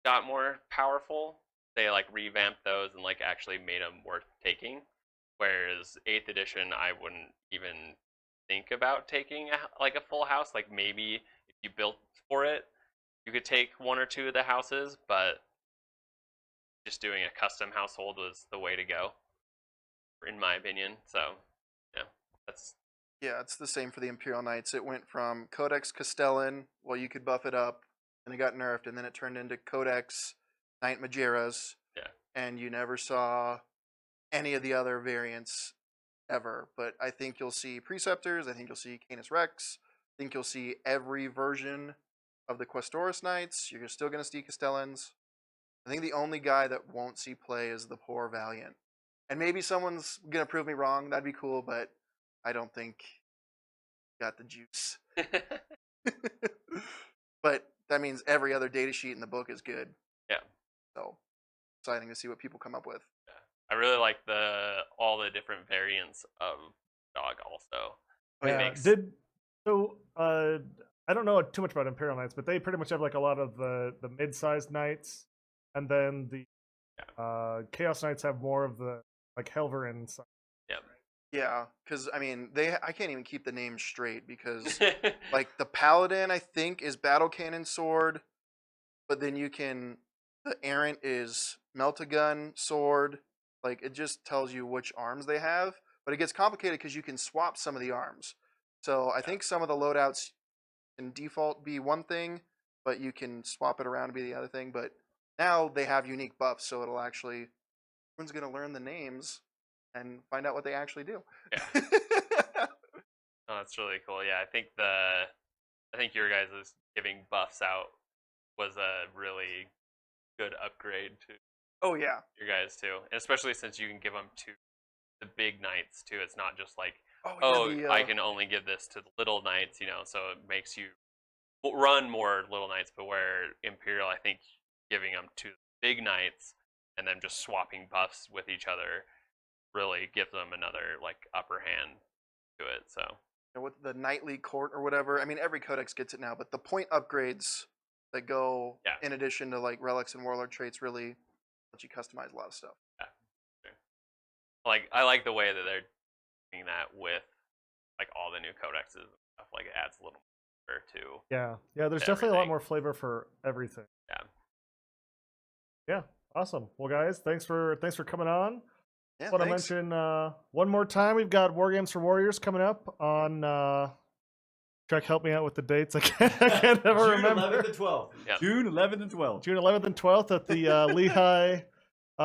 got more powerful. They like revamped those and like actually made them worth taking. Whereas 8th edition, I wouldn't even think about taking like a full house. Like maybe if you built for it, you could take 1 or 2 of the houses, but just doing a custom household was the way to go, in my opinion. So, yeah, that's... Yeah, it's the same for the Imperial Knights. It went from Codex Castellan, well, you could buff it up, and it got nerfed, and then it turned into Codex Knight Majeras. Yeah. And you never saw any of the other variants ever. But I think you'll see Preceptors, I think you'll see Canis Rex, I think you'll see every version of the Questoris Knights. You're still going to see Castellans. I think the only guy that won't see play is the poor Valiant. And maybe someone's going to prove me wrong. That'd be cool, but I don't think got the juice. But that means every other data sheet in the book is good. Yeah. So exciting to see what people come up with. Yeah. I really like all the different variants of dog also. Yeah. I don't know too much about Imperial Knights, but they pretty much have like a lot of the mid-sized knights, and then the Chaos Knights have more of the like Helverin side. Yeah. Yeah, because I mean, I can't even keep the names straight because like the Paladin, I think, is Battle Cannon Sword, but then the Errant is Melt-A-Gun Sword. Like it just tells you which arms they have, but it gets complicated because you can swap some of the arms. So I think some of the loadouts can default be one thing, but you can swap it around to be the other thing. But now they have unique buffs, so it'll actually everyone's gonna learn the names and find out what they actually do. Yeah. Oh, that's really cool. Yeah, I think your guys' giving buffs out was a really good upgrade to Oh yeah, your guys too, and especially since you can give them to the big knights too. It's not just like, I can only give this to the little knights, so it makes you run more little knights. But where Imperial, I think giving them to the big knights and then just swapping buffs with each other really gives them another like upper hand to it. So with the Knightly Court or whatever, I mean every codex gets it now, but the point upgrades that go in addition to like relics and warlord traits really let you customize a lot of stuff. Yeah. Sure. Like I like the way that they're doing that with like all the new codexes and stuff. Like it adds a little more to There's definitely a lot more flavor for everything. Yeah, awesome. Well, guys, thanks for coming on. Yeah, I want to mention one more time, we've got War Games for Warriors coming up on. Trek, help me out with the dates. I can't ever remember. June 11th and 12th. Yep. June 11th and 12th. June 11th and 12th at the Lehigh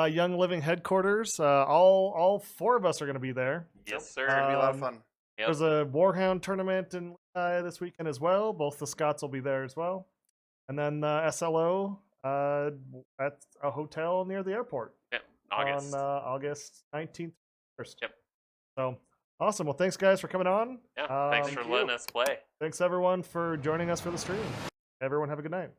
Young Living headquarters. All 4 of us are going to be there. Yes, sir. It's gonna be a lot of fun. Yep. There's a Warhound tournament in Lehigh this weekend as well. Both the Scots will be there as well. And then SLO at a hotel near the airport. Yep. August. On August 19th. Yep. So awesome. Well, thanks guys for coming on. Yeah. Thanks for letting us play. Thanks everyone for joining us for the stream. Everyone have a good night.